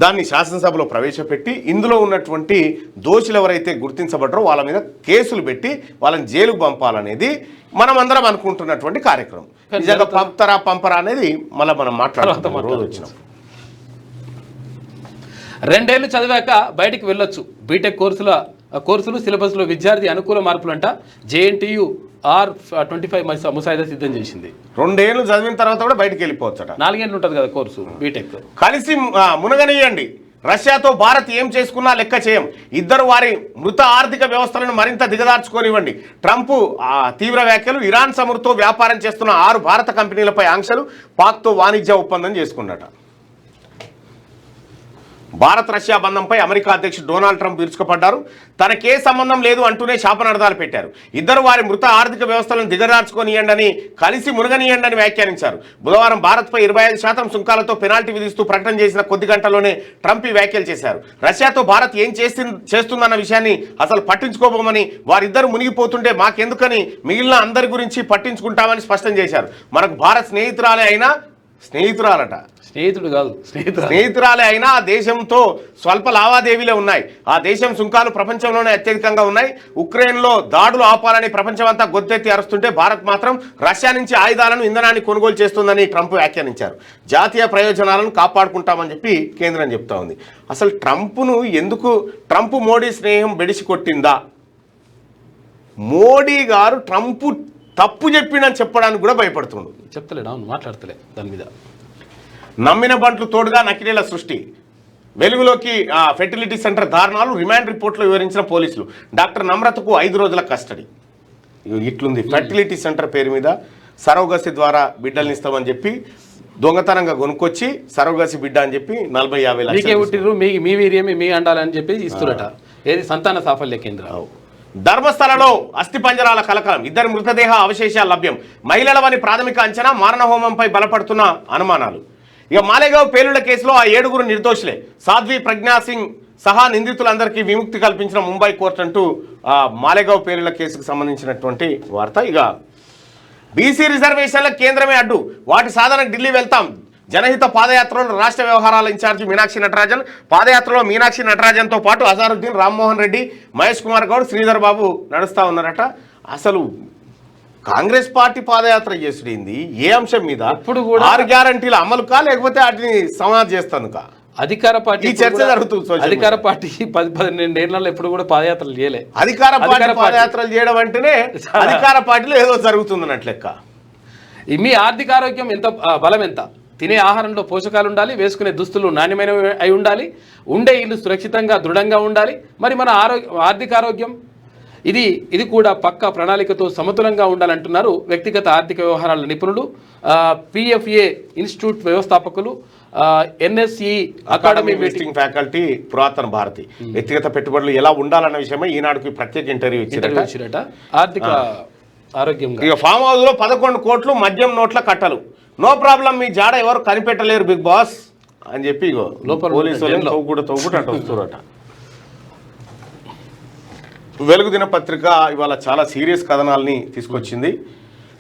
దాన్ని శాసనసభలో ప్రవేశపెట్టి ఇందులో ఉన్నటువంటి దోషులు ఎవరైతే గుర్తించబడ్డారో వాళ్ళ మీద కేసులు పెట్టి వాళ్ళని జైలుకు పంపాలనేది మనం అందరం అనుకుంటున్నటువంటి కార్యక్రమం. నిజంగా పంపరా అనేది మళ్ళీ మనం మాట్లాడుతాం రోజు వచ్చినాం. 2 ఏళ్లు చదివాక బయటికి వెళ్ళొచ్చు. బీటెక్ కోర్సులు సిలబస్లో విద్యార్థి అనుకూల మార్పులంట జేఎన్టీయు R25 ముసాయిదా సిద్ధం చేసింది. 2 ఏళ్ళు చదివిన తర్వాత కూడా బయటికి వెళ్ళిపోవచ్చట. 4 ఏళ్ళు ఉంటుంది కదా కోర్సు బీటెక్. కలిసి మునగనియండి, రష్యాతో భారత్ ఏం చేసుకున్నా లెక్క చేయం, ఇద్దరు వారి మృత ఆర్థిక వ్యవస్థలను మరింత దిగదార్చుకోనివ్వండి. ట్రంప్ తీవ్ర వ్యాఖ్యలు. ఇరాన్ చమురుతో వ్యాపారం చేస్తున్న 6 భారత కంపెనీలపై ఆంక్షలు. పాక్తో వాణిజ్య ఒప్పందం చేసుకున్నట. భారత్ రష్యా బంధంపై అమెరికా అధ్యక్షుడు డొనాల్డ్ ట్రంప్ విరుచుకుపడ్డారు. తనకే సంబంధం లేదు అంటూనే శాపనార్థాలు పెట్టారు. ఇద్దరు వారి మృత ఆర్థిక వ్యవస్థలను దిగదార్చుకోనియండని, కలిసి మునగనియండని వ్యాఖ్యానించారు. బుధవారం భారత్పై 25% సుంకాలతో పెనాల్టీ విధిస్తూ ప్రకటన చేసిన కొద్ది గంటల్లోనే ట్రంప్ ఈ వ్యాఖ్యలు చేశారు. రష్యాతో భారత్ ఏం చేస్తుందన్న విషయాన్ని అసలు పట్టించుకోబోమని, వారిద్దరు మునిగిపోతుంటే మాకెందుకని మిగిలిన అందరి గురించి పట్టించుకుంటామని స్పష్టం చేశారు. మనకు భారత్ స్నేహితురాలే అయినా, స్నేహితురాలట, స్నేహితుడు కాదు స్నేహితురాలే అయినా ఆ దేశంతో స్వల్ప లావాదేవీలే ఉన్నాయి. ఆ దేశం సుంకాలు ప్రపంచంలోనే అత్యధికంగా ఉన్నాయి. ఉక్రెయిన్లో దాడులు ఆపాలని ప్రపంచమంతా గొంతెత్తి అరుస్తుంటే భారత్ మాత్రం రష్యా నుంచి ఆయుధాలను, ఇంధనాన్ని కొనుగోలు చేస్తుందని ట్రంప్ వ్యాఖ్యానించారు. జాతీయ ప్రయోజనాలను కాపాడుకుంటామని చెప్పి కేంద్రం చెప్తా ఉంది. అసలు ట్రంప్ మోడీ స్నేహం బెడిసి కొట్టిందా? మోడీ గారు ట్రంప్ తప్పు చెప్పిండని చెప్పడానికి కూడా భయపడుతుండు. చెప్తలేడు, అవును, మాట్లాడతలే దాని మీద. నమ్మిన బంట్లు తోడుగా నకిలీల సృష్టి. వెలుగులోకి ఫెర్టిలిటీ సెంటర్ దారుణాలు. రిమాండ్ రిపోర్ట్లో వివరించిన పోలీసులు. డాక్టర్ నమ్రతకు 5 రోజుల కస్టడీ. ఇట్లుంది. ఫెర్టిలిటీ సెంటర్ పేరు మీద సరోగసి ద్వారా బిడ్డల్ని ఇస్తామని చెప్పి దొంగతనంగా కొనుక్కొచ్చి సరోగసి బిడ్డ అని చెప్పి 40-50 లక్షలు పుట్టిరు, మీ వీర్యమే మీ అండాలని చెప్పి ఇస్తున్నట. ఏది సంతాన సాఫల్య కేంద్రం. ధర్మస్థలలో అస్థిపంజరాల కలకలం, 2 మృతదేహ అవశేషాలు లభ్యం. మహిళలవని ప్రాథమిక అంచనా, మారణ హోమంపై బలపడుతున్న అనుమానాలు. ఇక మాలేగావ్ పేలుళ్ల కేసులో ఆ 7 నిర్దోషులే. సాధ్వి, ప్రజ్ఞా సింగ్ సహా నిందితులందరికీ విముక్తి కల్పించిన ముంబై కోర్టు అంటూ మాలేగావ్ పేలుళ్ల కేసుకు సంబంధించినటువంటి వార్త. ఇక బీసీ రిజర్వేషన్ల కేంద్రమే అడ్డు, వాటి సాధనకు ఢిల్లీ వెళ్తాం. జనహిత పాదయాత్రలో రాష్ట్ర వ్యవహారాల ఇన్ఛార్జి మీనాక్షి నటరాజన్. పాదయాత్రలో మీనాక్షి నటరాజన్తో పాటు అజారుద్దీన్, రామ్మోహన్ రెడ్డి, మహేష్ కుమార్ గౌడ్, శ్రీధర్ బాబు నడుస్తూ ఉన్నారట. అసలు కాంగ్రెస్ పార్టీ పాదయాత్ర చేసుడైంది ఏ అంశం మీద? ఇప్పుడు కూడా 6 గ్యారంటీల అమలుకా లేకపోతే వాటిని సమాజ్ చేస్తానుకా? అధికార పార్టీ చర్చ జరుగుతుంది. అధికార పార్టీ 10-12 ఏళ్లలో ఎప్పుడు కూడా పాదయాత్రలు చేయలే. అధికార పార్టీ పాదయాత్రలు చేయడం అంటేనే అధికార పార్టీలో ఏదో జరుగుతుంది అన్నట్లు లెక్క. మీ ఆర్థిక ఆరోగ్యం ఎంత, బలం ఎంత? తినే ఆహారంలో పోషకాలు ఉండాలి, వేసుకునే దుస్తులు నాణ్యమైనవి అయి ఉండాలి, ఉండే ఇల్లు సురక్షితంగా దృఢంగా ఉండాలి. మరి మన ఆర్థిక ఆరోగ్యం ఇది కూడా పక్కా ప్రణాళికతో సమతులంగా ఉండాలంటున్నారు వ్యక్తిగత ఆర్థిక వ్యవహారాల నిపుణులు, పిఎఫ్ఏ ఇన్స్టిట్యూట్ వ్యవస్థాపకులు, ఎన్ఎస్ఈ అకాడమీ విజిటింగ్ ఫ్యాకల్టీ పురాతన భారతి. వ్యక్తిగత పెట్టుబడులు ఎలా ఉండాలన్న విషయమై ఈనాడుకి ప్రత్యేక ఇంటర్వ్యూ ఇచ్చిరట. ఆర్థిక ఆరోగ్యం. ఇక ఫామ్ హౌస్ లో 11 కోట్లు మద్యం నోట్ల కట్టలు. నో ప్రాబ్లం, మీ జాడ ఎవరు కనిపెట్టలేరు బిగ్ బాస్ అని చెప్పి పోలీసులు తవ్వుకుంటూ అటు వస్తున్నారట. వెలుగు దినపత్రిక ఇవాళ చాలా సీరియస్ కథనాల్ని తీసుకొచ్చింది.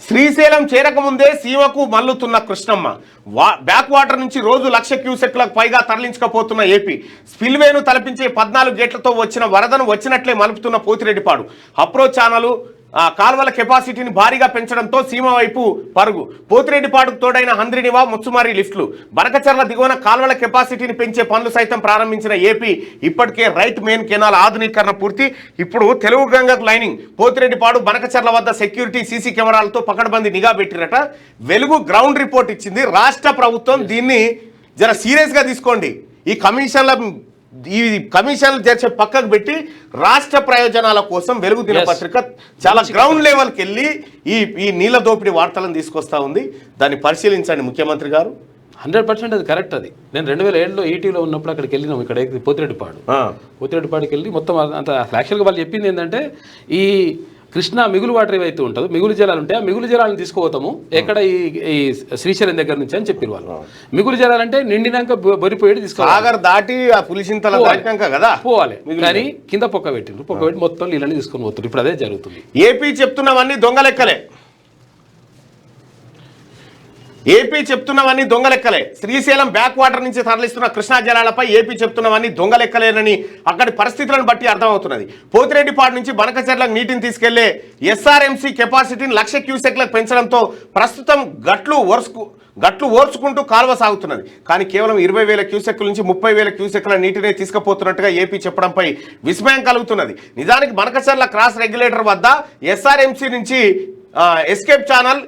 శ్రీశైలం చేరకముందే సీమకు మల్లుతున్న కృష్ణమ్మ. బ్యాక్ వాటర్ నుంచి రోజు 1,00,000 క్యూసెక్లకు పైగా తరలించకపోతున్న ఏపీ. స్పిల్వేను తలపించే 14 గేట్లతో వచ్చిన వరదను వచ్చినట్లే మలుపుతున్న పోతిరెడ్డిపాడు. అప్రోచ్ ఛానలు కాల్వల కెపాసిటీని భారీగా పెంచడంతో సీమ వైపు పరుగు. పోతిరెడ్డిపాడుకు తోడైన హంద్రినివా, ముచ్చుమారి లిఫ్ట్లు. బనకచర్ల దిగువన కాల్వల కెపాసిటీని పెంచే పనులు సైతం ప్రారంభించిన ఏపీ. ఇప్పటికే రైట్ మెయిన్ కెనాల్ ఆధునీకరణ పూర్తి. ఇప్పుడు తెలుగు గంగకు లైనింగ్. పోతిరెడ్డిపాడు, బనకచర్ల వద్ద సెక్యూరిటీ సీసీ కెమెరాలతో పకడ్బందీ నిఘా పెట్టిరట. వెలుగు గ్రౌండ్ రిపోర్ట్ ఇచ్చింది. రాష్ట్ర ప్రభుత్వం దీన్ని జర సీరియస్గా తీసుకోండి. ఈ కమిషన్లు చేర్చే పక్కకు పెట్టి రాష్ట్ర ప్రయోజనాల కోసం వెలుగు దినపత్రిక చాలా గ్రౌండ్ లెవెల్కి వెళ్ళి ఈ నీళ్ళ దోపిడీ వార్తలను తీసుకొస్తా ఉంది. దాన్ని పరిశీలించండి ముఖ్యమంత్రి గారు. 100% అది కరెక్ట్. అది నేను 2007లో ఈటీవీలో ఉన్నప్పుడు అక్కడికి వెళ్ళినాం. ఇక్కడ పోతిరెడ్డిపాడుకి వెళ్ళి మొత్తం అంత యాక్చువల్గా వాళ్ళు చెప్పింది ఏంటంటే, ఈ కృష్ణా మిగులు వాటర్ ఏవైతే ఉంటుందో, మిగులు జలాలు ఉంటాయి, ఆ మిగులు జలాలను తీసుకుపోతాము ఎక్కడ ఈ శ్రీశైలం దగ్గర నుంచి అని చెప్పారు వాళ్ళు. మిగులు జలాలంటే నిండినాక బొరిపోయేది సాగర్ దాటి ఆ పులిసింతల దాటినాక కదా పోవాలి. కానీ కింద పొక్క పెట్టి మొత్తం నీళ్ళని తీసుకొని పోతారు. ఇప్పుడు అదే జరుగుతుంది. ఏపీ చెప్తున్నవన్నీ దొంగలెక్కలే. శ్రీశైలం బ్యాక్ వాటర్ నుంచి తరలిస్తున్న కృష్ణా జలాలపై ఏపీ చెప్తున్నవన్నీ దొంగలెక్కలేనని అక్కడి పరిస్థితులను బట్టి అర్థమవుతున్నది. పోతిరెడ్డిపాడు నుంచి బనకచర్లకు నీటిని తీసుకెళ్లే ఎస్ఆర్ఎంసీ కెపాసిటీని 1,00,000 క్యూసెక్లకు పెంచడంతో ప్రస్తుతం గట్లు ఓర్చుకుంటూ కాలువ సాగుతున్నది. కానీ కేవలం 20,000 క్యూసెక్ల నుంచి 30,000 క్యూసెక్ల నీటినే తీసుకుపోతున్నట్టుగా ఏపీ చెప్పడంపై విస్మయం కలుగుతున్నది. నిజానికి బనకచర్ల క్రాస్ రెగ్యులేటర్ వద్ద ఎస్ఆర్ఎంసీ నుంచి escape channel,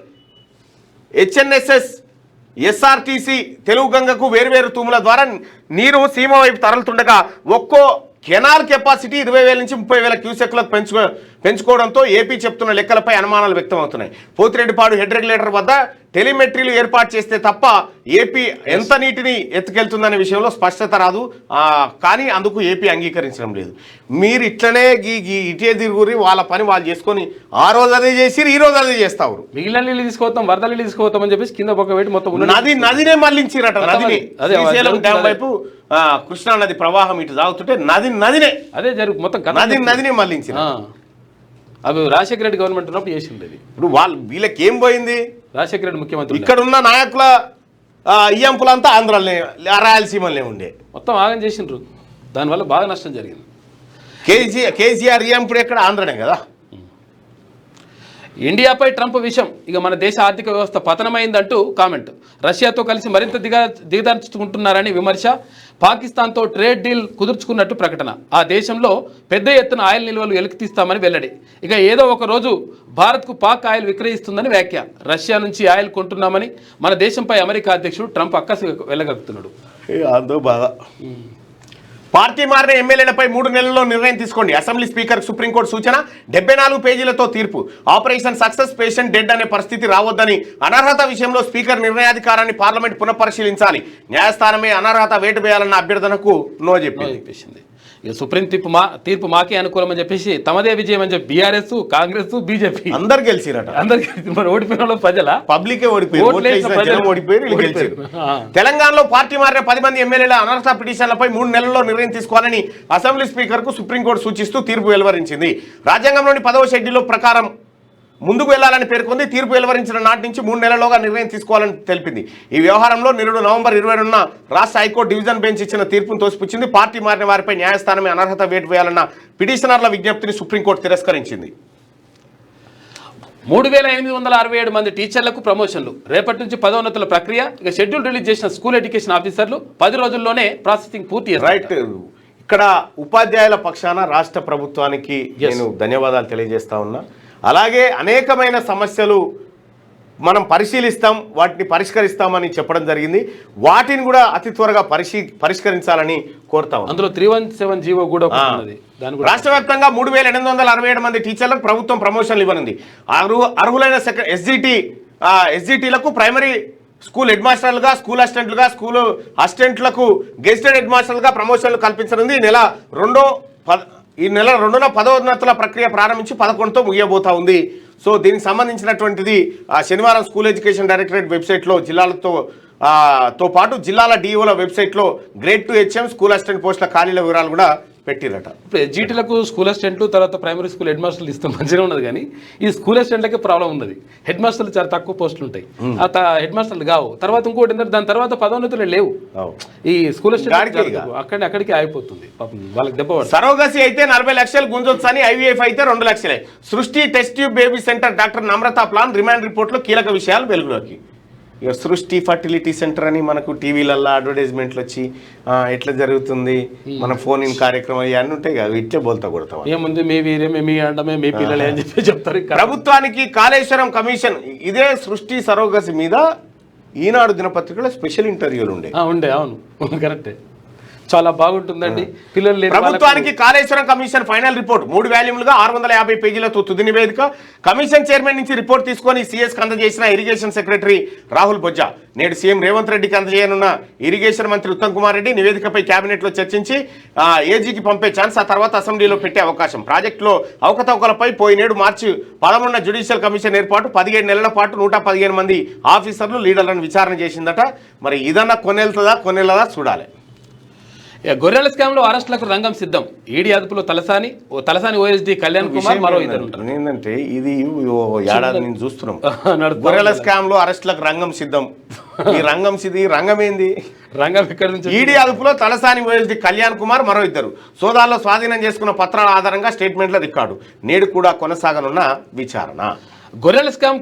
HNSS, SRTC, Telugu గంగకు వేరువేరు తూముల ద్వారా నీరు సీమ వైపు తరలుతుండగా ఒక్కో కెనాల్ కెపాసిటీ 20,000 నుంచి 30,000 క్యూసెక్లకు పెంచుకోవడంతో ఏపీ చెప్తున్న లెక్కలపై అనుమానాలు వ్యక్తమవుతున్నాయి. పోతిరెడ్డిపాడు హెడ్ రెగ్యులేటర్ వద్ద టెలిమెట్రీలు ఏర్పాటు చేస్తే తప్ప ఏపీ ఎంత నీటిని ఎత్తుకెళ్తుందనే విషయంలో స్పష్టత రాదు. కానీ అందుకు ఏపీ అంగీకరించడం లేదు. మీరు ఇట్లనే ఇటే తిరుగురి, వాళ్ళ పని వాళ్ళు చేసుకొని ఆ రోజు అదే చేసి ఈ రోజు అదే చేస్తారు. మిగిలిన నీళ్ళు తీసుకుపోతాం, వరద నీళ్ళు తీసుకుపోతామని చెప్పేసి కింద ఒక పెట్టి మొత్తం నదినే మళ్ళించిరట. నదిని శ్రీశైలం డ్యామ్ వైపు కృష్ణా నది ప్రవాహం ఇటు సాగుతుంటే నదినే అదే జరుగు మొత్తం నదినే మళ్ళించిన. అవి రాజశేఖర రెడ్డి గవర్నమెంట్ ఉన్నప్పుడు చేసింది. ఇప్పుడు వీళ్ళకి ఏం పోయింది? రాజశేఖర రెడ్డి ముఖ్యమంత్రి ఇక్కడ ఉన్న నాయకుల ఇయ్యంపులంతా ఆంధ్రలోనే, రాయలసీమలోనే ఉండే మొత్తం ఆగం చేసిండ్రు. దానివల్ల బాగా నష్టం జరిగింది. కేసీఆర్ ఇయ్యంపుడు ఎక్కడ? ఆంధ్రనే కదా. ఇండియాపై ట్రంప్ విషయం. ఇక మన దేశ ఆర్థిక వ్యవస్థ పతనమైందంటూ కామెంట్. రష్యాతో కలిసి మరింత దిగదార్చుకుంటున్నారని విమర్శ. పాకిస్తాన్తో ట్రేడ్ డీల్ కుదుర్చుకున్నట్టు ప్రకటన. ఆ దేశంలో పెద్ద ఎత్తున ఆయిల్ నిల్వలు వెలికితీస్తామని వెల్లడి. ఇక ఏదో ఒక రోజు భారత్కు పాక్ ఆయిల్ విక్రయిస్తుందని వ్యాఖ్య. రష్యా నుంచి ఆయిల్ కొంటున్నామని మన దేశంపై అమెరికా అధ్యక్షుడు ట్రంప్ అక్కసు వెళ్ళగలుగుతున్నాడు. పార్టీ మారిన ఎమ్మెల్యేలపై 3 నెలల్లో నిర్ణయం తీసుకోండి. అసెంబ్లీ స్పీకర్ సుప్రీంకోర్టు సూచన. 74 పేజీలతో తీర్పు. ఆపరేషన్ సక్సెస్, పేషెంట్ డెడ్ అనే పరిస్థితి రావద్దని. అనర్హత విషయంలో స్పీకర్ నిర్ణయాధికారాన్ని పార్లమెంట్ పునఃపరిశీలించాలి. న్యాయస్థానమే అనర్హత వేటు వేయాలన్న అభ్యర్థనకు నో చెప్పింది. ఇక సుప్రీం తీర్పు మాకే అనుకూలం అని చెప్పేసి తమదే విజయం అని చెప్పి బీఆర్ఎస్, కాంగ్రెస్, బీజేపీ అందరు గెలిచిరట. అందరికి మరి ఓడిపోయిన వాళ్ళు ప్రజల పబ్లికే ఓడిపోయారు, ఓట్లు వేసిన ఓట్లేసిన జనం ఓడిపోయారు, వీళ్ళు గెలిచారు. తెలంగాణలో పార్టీ మారిన 10 మంది ఎమ్మెల్యేల అనర్హత పిటిషన్లపై 3 నెలల్లో నిర్ణయం తీసుకోవాలని అసెంబ్లీ స్పీకర్ కు సుప్రీంకోర్టు సూచిస్తూ తీర్పు వెలువరించింది. రాజ్యాంగంలోని 10వ షెడ్యూల్ ప్రకారం ముందుకు వెళ్లాలని పేర్కొంది. తీర్పు వెలువరించిన నాటి నుంచి 3 నెలల్లోగా నిర్ణయం తీసుకోవాలని తెలిపింది. ఈ వ్యవహారంలో నిరుడు నవంబర్ 22న రాష్ట్ర హైకోర్టు డివిజన్ బెంచ్ ఇచ్చిన తీర్పును తోసిపుచ్చింది. పార్టీ మారిన వారిపై న్యాయస్థానమే అనర్హత వేటు వేయాలన్న పిటిషనర్ల విజ్ఞప్తిని సుప్రీంకోర్టు తిరస్కరించింది. 3867 మంది టీచర్లకు ప్రమోషన్లు. రేపటి నుంచి పదోన్నతుల ప్రక్రియ. ఇక షెడ్యూల్ రిలీజ్ చేసిన స్కూల్ ఎడ్యుకేషన్ ఆఫీసర్లు 10 రోజుల్లోనే ప్రాసెసింగ్ పూర్తి చేస్తారు. రైట్. ఇక్కడ ఉపాధ్యాయుల పక్షాన రాష్ట్ర ప్రభుత్వానికి నేను ధన్యవాదాలు తెలియజేస్తా ఉన్నా. అలాగే అనేకమైన సమస్యలు మనం పరిశీలిస్తాం, వాటిని పరిష్కరిస్తామని చెప్పడం జరిగింది. వాటిని కూడా అతి త్వరగా పరిష్కరించాలని కోరుతాం. అందులో 317 జీవో కూడా ఉన్నది. రాష్ట్ర వ్యాప్తంగా 3867 మంది టీచర్లకు ప్రభుత్వం ప్రమోషన్లు ఇవ్వనుంది. అర్హులైన ఎస్జిటీలకు ప్రైమరీ స్కూల్ హెడ్ మాస్టర్లుగా, స్కూల్ అసిస్టెంట్లుగా, స్కూల్ అసిస్టెంట్లకు గెజిటెడ్ హెడ్ మాస్టర్లుగా ప్రమోషన్లు కల్పించనుంది. ఈ నెల 2న పదోన్నతుల ప్రక్రియ ప్రారంభించి 11తో ముగియబోతా ఉంది. సో దీనికి సంబంధించినటువంటిది శనివారం స్కూల్ ఎడ్యుకేషన్ డైరెక్టరేట్ వెబ్సైట్లో జిల్లాలతో పాటు జిల్లాల డిఓల వెబ్సైట్లో గ్రేడ్ 2 HM స్కూల్ అసిస్టెంట్ పోస్టుల ఖాళీల వివరాలు కూడా పెట్టిరట. ఇప్పుడు ఎస్జిటీలకు స్కూల్ అసిస్టెంట్లు, తర్వాత ప్రైమరీ స్కూల్ హెడ్ మాస్టర్లు ఇస్తే మంచిగా ఉన్నది. కానీ ఈ స్కూల్ అసిస్టెంట్లకే ప్రాబ్లం ఉన్నది. హెడ్ మాస్టర్లు చాలా తక్కువ పోస్టులు ఉంటాయి, హెడ్ మాస్టర్లు కావు. తర్వాత ఇంకోటి ఏంటంటే దాని తర్వాత పదోన్నతులు లేవు. ఈ స్కూల్ అసిస్టెంట్ అక్కడికి ఆగిపోతుంది. వాళ్ళకి దెబ్బ పడుతుంది. సరోగసి అయితే 40 లక్షలు గుంజొచ్చు అని, IVF అయితే 2 లక్షలే. Srushti test tube baby center doctor Namratha plan remand రిపోర్ట్లో కీలక విషయాలు వెలుగులోకి. ఇక సృష్టి ఫర్టిలిటీ సెంటర్ అని మనకు టీవీలలో అడ్వర్టైజ్మెంట్లు వచ్చి ఎట్లా జరుగుతుంది, మన ఫోన్ ఇన్ కార్యక్రమం ఇవన్నీ ఉంటాయి కదా, ఇట్టే బోల్తా కొడతాం. ఏముంది మీ వీరేమే, మీ అండమే, మీ పిల్లలే అని చెప్పి చెప్తారు. ప్రభుత్వానికి కాళేశ్వరం కమిషన్ ఇదే సృష్టి సరోగసి మీద ఈనాడు దినపత్రికలో స్పెషల్ ఇంటర్వ్యూలు ఉండే. అవును కరెక్టే, చాలా బాగుంటుందండి. పిల్లలు ప్రభుత్వానికి కాళేశ్వరం కమిషన్ ఫైనల్ రిపోర్ట్ 3 వాల్యూమ్లుగా 650 పేజీలతో తుది నివేదిక. కమిషన్ చైర్మన్ నుంచి రిపోర్ట్ తీసుకొని సీఎస్కి అందజేసిన ఇరిగేషన్ సెక్రటరీ రాహుల్ బొజ్జా నేడు సీఎం రేవంత్ రెడ్డికి అందజేయనున్న ఇరిగేషన్ మంత్రి ఉత్తమ్ కుమార్ రెడ్డి నివేదికపై కేబినెట్లో చర్చించి ఏజీకి పంపే ఛాన్స్, ఆ తర్వాత అసెంబ్లీలో పెట్టే అవకాశం. ప్రాజెక్టులో అవకతవకలపై పోయినేడు మార్చి 11న జ్యుడిషియల్ కమిషన్ ఏర్పాటు. 17 నెలల పాటు 115 మంది ఆఫీసర్లు, లీడర్లను విచారణ చేసిందట. మరి ఇదన్నా కొనెళ్లదా చూడాలి. గొర్రెల స్కామ్ లో అరెస్టులకు రంగం సిద్ధం. ఈడీ అదుపులో తలసాని OSD కళ్యాణ్ కుమార్, మరో ఇద్దరు. ఏంటంటే ఇది ఏడాది నేను చూస్తున్నాం. గొర్రెల స్కామ్ లో అరెస్టులకు రంగం సిద్ధం. ఈ రంగం ఏంది? రంగం ఇక్కడ నుంచి ఈడీ అదుపులో తలసాని OSD కళ్యాణ్ కుమార్, మరో ఇద్దరు. సోదాల్లో స్వాధీనం చేసుకున్న పత్రాల ఆధారంగా స్టేట్మెంట్ల రికార్డు. నేడు కూడా కొనసాగనున్న విచారణ. గొర్రెల స్కామ్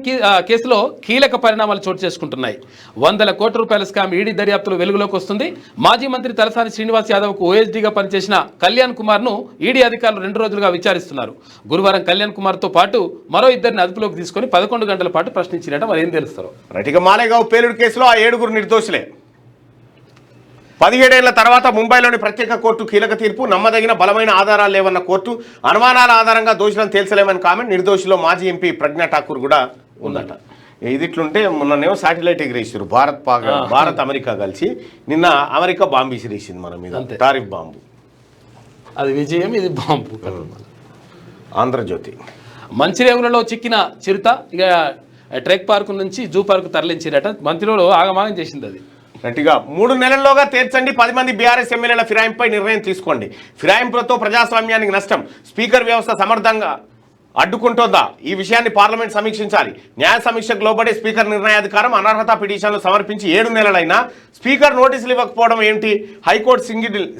కేసులో కీలక పరిణామాలు చోటు చేసుకుంటున్నాయి. 100 కోట్ల రూపాయల స్కామ్ ఈడీ దర్యాప్తులో వెలుగులోకి వస్తుంది. మాజీ మంత్రి తలసాని శ్రీనివాస్ యాదవ్కు OSDగా పనిచేసిన కళ్యాణ్ కుమార్ను ఈడీ అధికారులు 2 రోజులుగా విచారిస్తున్నారు. గురువారం కళ్యాణ్ కుమార్తో పాటు మరో ఇద్దరిని అదుపులోకి తీసుకొని 11 గంటల పాటు ప్రశ్నించినట్ట. మరి ఏం తెలుస్తారు? రైట్గా మాలేగావ్ పేలుడు కేసులో ఆ 7 నిర్దోషులే. 17 ఏళ్ల తర్వాత ముంబైలోని ప్రత్యేక కోర్టు కీలక తీర్పు. నమ్మదగిన బలమైన ఆధారాలు లేవన్న కోర్టు. అనుమానాల ఆధారంగా దోషులను తేల్చలేమని కామెంట్. నిర్దోషిలో మాజీ ఎంపీ ప్రజ్ఞా ఠాకూర్ కూడా ఉందట. ఇది ఇట్లుంటే మొన్ననేమో శాటిలైట్ ఎగిరేసారు భారత్ అమెరికా కలిసి. నిన్న అమెరికా బాంబు విసిరేసింది మన మీద, టారిఫ్ బాంబు. అది విజయం, ఇది బాంబు. ఆంధ్రజ్యోతి. మంచిరేవులలో చిక్కిన చిరుత ఇక ట్రెక్ పార్కు నుంచి జూ పార్కు తరలించారట. మంత్రిలో ఆగమాగం చేసింది. అది గట్టిగా 3 నెలల్లోగా తీర్చండి. 10 మంది బీఆర్ఎస్ ఎమ్మెల్యేల ఫిరాయింపుపై నిర్ణయం తీసుకోండి. ఫిరాయింపులతో ప్రజాస్వామ్యానికి నష్టం. స్పీకర్ వ్యవస్థ సమర్థంగా అడ్డుకుంటోందా? ఈ విషయాన్ని పార్లమెంట్ సమీక్షించాలి. న్యాయ సమీక్షకు లోబడే స్పీకర్ నిర్ణయాధికారం. అనర్హత పిటిషన్లు సమర్పించి 7 నెలలైనా స్పీకర్ నోటీసులు ఇవ్వకపోవడం ఏమిటి? హైకోర్టు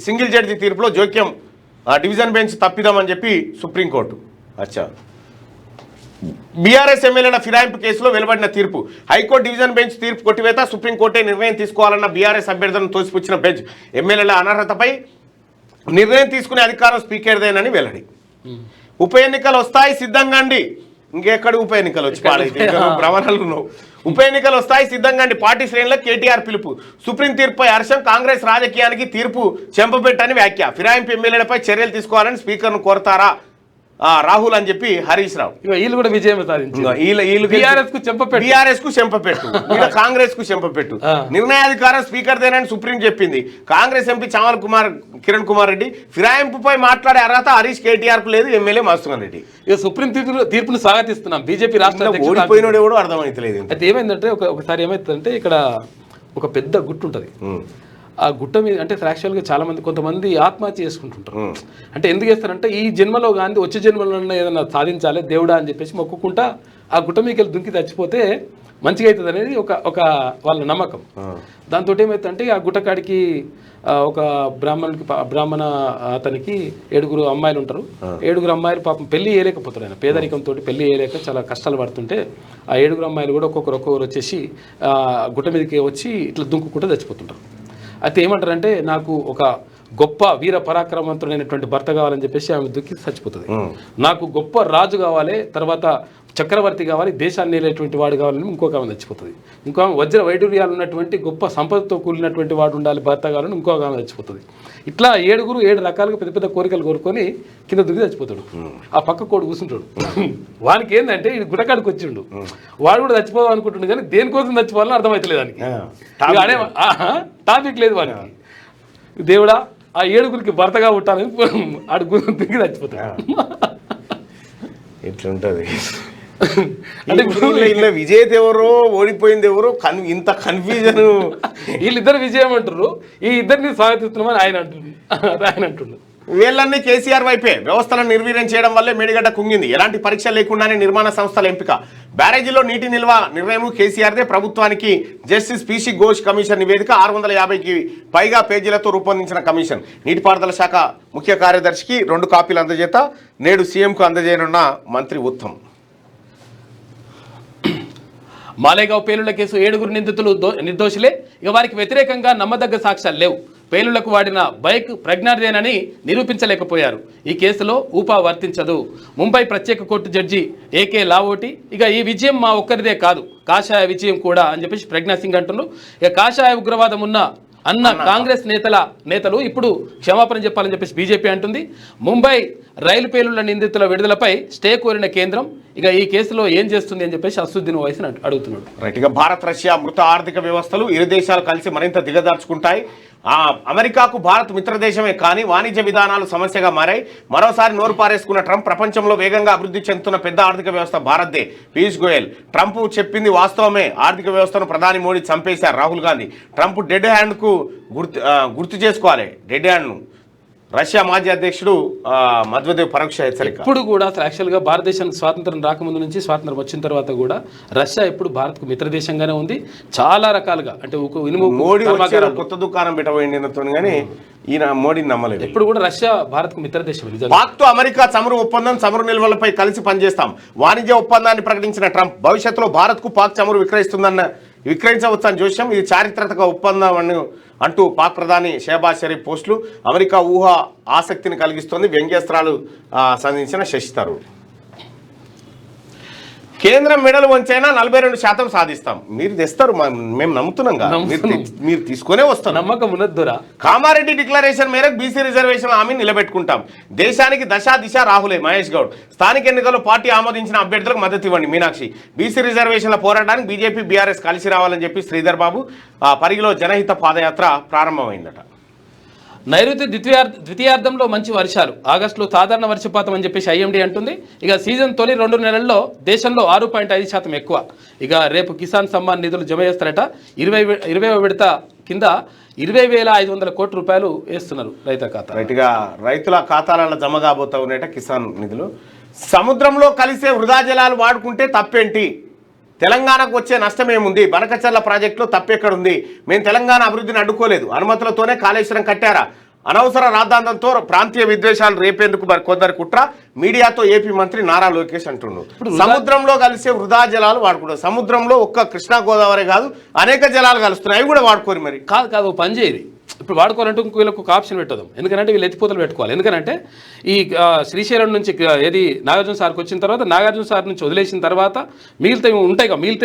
సింగిల్ జడ్జి తీర్పులో జోక్యం, డివిజన్ బెంచ్ తప్పిదమని చెప్పి సుప్రీంకోర్టు. అచ్చా, బీఆర్ఎస్ ఎమ్మెల్యేల ఫిరాయింపు కేసులో వెలువడిన తీర్పు. హైకోర్టు డివిజన్ బెంచ్ తీర్పు కొట్టివేత. సుప్రీంకోర్టే నిర్ణయం తీసుకోవాలన్న బీఆర్ఎస్ అభ్యర్థులను తోసిపుచ్చిన బెంచ్ ఎమ్మెల్యేల అనర్హతపై నిర్ణయం తీసుకునే అధికారం స్పీకర్దేనని వెల్లడి. ఉప ఎన్నికలు వస్తాయి, సిద్ధంగా అండి. ఇంకెక్కడ ఉప ఎన్నికలు వచ్చి పాడైతే భ్రమణాలు ఉన్నావు. ఉప ఎన్నికలు వస్తాయి, సిద్ధంగా అండి. పార్టీ శ్రేణులకు కేటీఆర్ పిలుపు. సుప్రీం తీర్పుపై హర్షం. కాంగ్రెస్ రాజకీయానికి తీర్పు చెంపపెట్టని వ్యాఖ్య. ఫిరాయింపు ఎమ్మెల్యేలపై చర్యలు తీసుకోవాలని స్పీకర్ను కోరతారా? రాహుల్ అని చెప్పి హరీష్ రావు. వీళ్ళు కూడా విజయం సాధించారు. బీఆర్ఎస్ కు చెంపపెట్టు, కాంగ్రెస్ కు చెంపపెట్టు. నిర్ణయాధికారం స్పీకర్ దేనని సుప్రీం చెప్పింది. కాంగ్రెస్ ఎంపీ చామల్ కిరణ్ కుమార్ రెడ్డి ఫిరాయింపుపై మాట్లాడే అర్హత హరీష్ కేటీఆర్ కు లేదు, ఎమ్మెల్యే మధుసూదన్ రెడ్డి. ఇక సుప్రీం తీర్పును స్వాగతిస్తున్నాం. బీజేపీ రాష్ట్ర ఓడిపోయినోడు ఎవడో అర్థమైతలేదు. అయితే ఏమైందంటే ఒకసారి ఏమైతుందంటే ఇక్కడ ఒక పెద్ద గుట్టు ఉంటుంది. ఆ గుట్ట మీద అంటే యాక్చువల్గా చాలా మంది కొంతమంది ఆత్మహత్య చేసుకుంటుంటారు. అంటే ఎందుకు చేస్తారంటే ఈ జన్మలో కానీ వచ్చే జన్మలో ఏదైనా సాధించాలి దేవుడా అని చెప్పేసి మొక్కుకుంటా ఆ గుట్ట మీదకి వెళ్ళి దుంకి చచ్చిపోతే మంచిగా అవుతుంది అనేది ఒక వాళ్ళ నమ్మకం. దాంతో ఏమవుతుందంటే ఆ గుట్టకాడికి ఒక బ్రాహ్మణ అతనికి 7 అమ్మాయిలు ఉంటారు. 7 అమ్మాయిలు పాపం పెళ్లి చేయలేకపోతారు. ఆయన పేదరికంతో పెళ్లి చేయలేక చాలా కష్టాలు పడుతుంటే ఆ 7 అమ్మాయిలు కూడా ఒక్కొక్కరు వచ్చేసి గుట్ట మీదకి వచ్చి ఇట్లా దుంకుకుంటూ చచ్చిపోతుంటారు. అయితే ఏమంటారంటే నాకు ఒక గొప్ప వీర పరాక్రమవంతుడైనటువంటి భర్త కావాలని చెప్పేసి ఆమె దుక్కి చచ్చిపోతుంది. నాకు గొప్ప రాజు కావాలి, తర్వాత చక్రవర్తి కావాలి, దేశాన్ని నేలేటువంటి వాడు కావాలని ఇంకొక ఆమె చచ్చిపోతుంది. ఇంకో ఆమె వజ్ర వైడూర్యాలు ఉన్నటువంటి గొప్ప సంపదతో కూలినటువంటి వాడు ఉండాలి భర్త కావాలని ఇంకొక ఆమె చచ్చిపోతుంది. ఇట్లా 7 రకాలుగా పెద్ద పెద్ద కోరికలు కోరుకొని కింద దుక్కి చచ్చిపోతాడు. ఆ పక్క కోడు కూర్చుంటాడు. వానికి ఏంటంటే ఇది గుటకాడికి వచ్చిండు, వాడు కూడా చచ్చిపోదాం అనుకుంటుండే కానీ దేనికోసం చచ్చిపోవాలని అర్థమవుతలేదు దానికి. టాపిక్ లేదు వానికి. దేవుడా ఆ 7 భర్తగా ఉంటానని ఆడు దుక్కి చచ్చిపోతాడు. ఎట్లుంటది అంటే విజేత ఎవరో ఓడిపోయింది ఎవరో ఇంత కన్ఫ్యూజన్. వీళ్ళిద్దరు విజయం అంటారు, ఈ ఇద్దరిని స్వాగతిస్తున్నామని ఆయన అంటుండ్రు. వీళ్ళన్నీ కేసీఆర్ వైపే. వ్యవస్థలను నిర్వీర్యం చేయడం వల్లే మేడిగడ్డ కుంగింది. ఎలాంటి పరీక్ష లేకుండానే నిర్మాణ సంస్థల ఎంపిక. బ్యారేజీలో నీటి నిల్వ నిర్ణయం కేసీఆర్దే. ప్రభుత్వానికి జస్టిస్ పీసీ ఘోష్ కమిషన్ నివేదిక. 650కి పైగా పేజీలతో రూపొందించిన కమిషన్. నీటిపారుదల శాఖ ముఖ్య కార్యదర్శికి 2 కాపీలు అందజేత. నేడు సీఎంకు అందజేయనున్న మంత్రి ఉత్తమ్. మాలేగావ్ పేలుళ్ల కేసు 7 నిందితులు నిర్దోషులే. ఇక వారికి వ్యతిరేకంగా నమ్మదగ్గ సాక్ష్యాలు లేవు. పేలుళ్లకు వాడిన బైక్ ప్రజ్ఞాదేనని నిరూపించలేకపోయారు. ఈ కేసులో ఊపా వర్తించదు. ముంబై ప్రత్యేక కోర్టు జడ్జి ఏకే లావోటి ఇక ఈ విజయం మా ఒక్కరిదే కాదు, కాషాయ విజయం కూడా అని చెప్పేసి ప్రజ్ఞా సింగ్ అంటున్నారు. ఇక కాషాయ ఉగ్రవాదం అన్న కాంగ్రెస్ నేతలు ఇప్పుడు క్షమాపణ చెప్పాలని చెప్పేసి బీజేపీ అంటుంది. ముంబై రైలు పేలుళ్ల నిందితుల విడుదలపై స్టే కోరిన కేంద్రం ఇక ఈ కేసులో ఏం చేస్తుంది అని చెప్పేసి అసదుద్దీన్ ఓవైసీ అడుగుతున్నాడు. రైట్. ఇక భారత్ రష్యా మృత ఆర్థిక వ్యవస్థలు ఇరు దేశాలు కలిసి మరింత దిగదార్చుకుంటాయి. అమెరికాకు భారత్ మిత్రదేశమే కానీ వాణిజ్య విధానాలు సమస్యగా మారాయి. మరోసారి నోరు పారేసుకున్న ట్రంప్ ప్రపంచంలో వేగంగా అభివృద్ధి చెందుతున్న పెద్ద ఆర్థిక వ్యవస్థ భారత్దే. పీయూష్ గోయల్ ట్రంప్ చెప్పింది వాస్తవమే. ఆర్థిక వ్యవస్థను ప్రధాని మోడీ చంపేశారు. రాహుల్ గాంధీ ట్రంప్ డెడ్ హ్యాండ్కు గుర్తు చేసుకోవాలి. డెడ్ హ్యాండ్ను రష్యా మాజీ అధ్యక్షుడు మద్వదేవ్ పరోక్ష హెచ్చరిక. ఇప్పుడు కూడా యాక్చువల్గా భారతదేశానికి స్వాతంత్రం రాకముందు నుంచి స్వాతంత్రం వచ్చిన తర్వాత కూడా రష్యా ఇప్పుడు భారత్కు మిత్రదేశంగానే ఉంది. చాలా రకాలుగా అంటే మోడీ కొత్త దుకాణం పెట్టబోయింది కానీ ఈయన మోడీని నమ్మలేదు. ఇప్పుడు కూడా రష్యా భారత్కు మిత్రదేశం. పాక్తో అమెరికా చమురు ఒప్పందం, చమురు నిల్వలపై కలిసి పనిచేస్తాం. వాణిజ్య ఒప్పందాన్ని ప్రకటించిన ట్రంప్ భవిష్యత్తులో భారత్కు పాక్ చమురు విక్రయించవచ్చని జోష్యం. ఇది చారిత్రక ఒప్పందం అంటూ పాక్ ప్రధాని షెహబాజ్ షరీఫ్ పోస్టులు. అమెరికా ఊహ ఆసక్తిని కలిగిస్తోంది. వ్యంగ్యాస్త్రాలు సంధించిన శశి థరూర్. కేంద్రం మెడలు వంచైనా 42% సాధిస్తాం. మీరు తెస్తారు, మేము నమ్ముతున్నాం కదా, మీరు తీసుకునే వస్తారు. నమ్మకం ఉన్నద్దురా. కామారెడ్డి డిక్లరేషన్ మేరకు బీసీ రిజర్వేషన్ హామీని నిలబెట్టుకుంటాం. దేశానికి దిశ రాహులే. మహేష్ గౌడ్ స్థానిక ఎన్నికల్లో పార్టీ ఆమోదించిన అభ్యర్థులకు మద్దతు ఇవ్వండి. మీనాక్షి బీసీ రిజర్వేషన్ల పోరాటానికి బీజేపీ బీఆర్ఎస్ కలిసి రావాలని చెప్పి శ్రీధర్ బాబు. పరిగిలో జనహిత పాదయాత్ర ప్రారంభమైందట. నైరుతి ద్వితీయార్థంలో మంచి వర్షాలు. ఆగస్టులో సాధారణ వర్షపాతం అని చెప్పేసి ఐఎండీ అంటుంది. ఇక సీజన్ తొలి 2 నెలల్లో దేశంలో 6.5% ఎక్కువ. ఇక రేపు కిసాన్ సమ్మాన్ నిధులు జమ చేస్తారట. 20వ విడత కింద 20,500 కోట్ల రూపాయలు వేస్తున్నారు రైతుల ఖాతా. రైట్గా రైతుల ఖాతాలలో జమ కాబోతా ఉన్నాయట కిసాన్ నిధులు. సముద్రంలో కలిసే వృధా జలాలు వాడుకుంటే తప్పేంటి? తెలంగాణకు వచ్చే నష్టం ఏముంది? బనకచర్ల ప్రాజెక్టులో తప్పెక్కడుంది? మేము తెలంగాణ అభివృద్ధిని అడ్డుకోలేదు, అనుమతులతోనే కాళేశ్వరం కట్టారా? అనవసర రాద్ధాంతంతో ప్రాంతీయ విద్వేషాలు రేపేందుకు కొందరు కుట్ర. మీడియాతో ఏపీ మంత్రి నారా లోకేష్ అంటున్నారు. సముద్రంలో కలిసే వృధా జలాలు వాడుకుంటారు. సముద్రంలో ఒక్క కృష్ణా గోదావరి కాదు, అనేక జలాలు కలుస్తున్నాయి. అవి కూడా వాడుకోరు. మరి కాదు పని చేయరు. ఇప్పుడు వాడుకోవాలంటే వీళ్ళకి ఒక ఆప్షన్ పెట్టదాం. ఎందుకంటే వీళ్ళు ఎత్తిపోతలు పెట్టుకోవాలి. ఎందుకంటే ఈ శ్రీశైలం నుంచి ఏది నాగార్జున సార్కి వచ్చిన తర్వాత నాగార్జున సార్ నుంచి వదిలేసిన తర్వాత మిగిలితే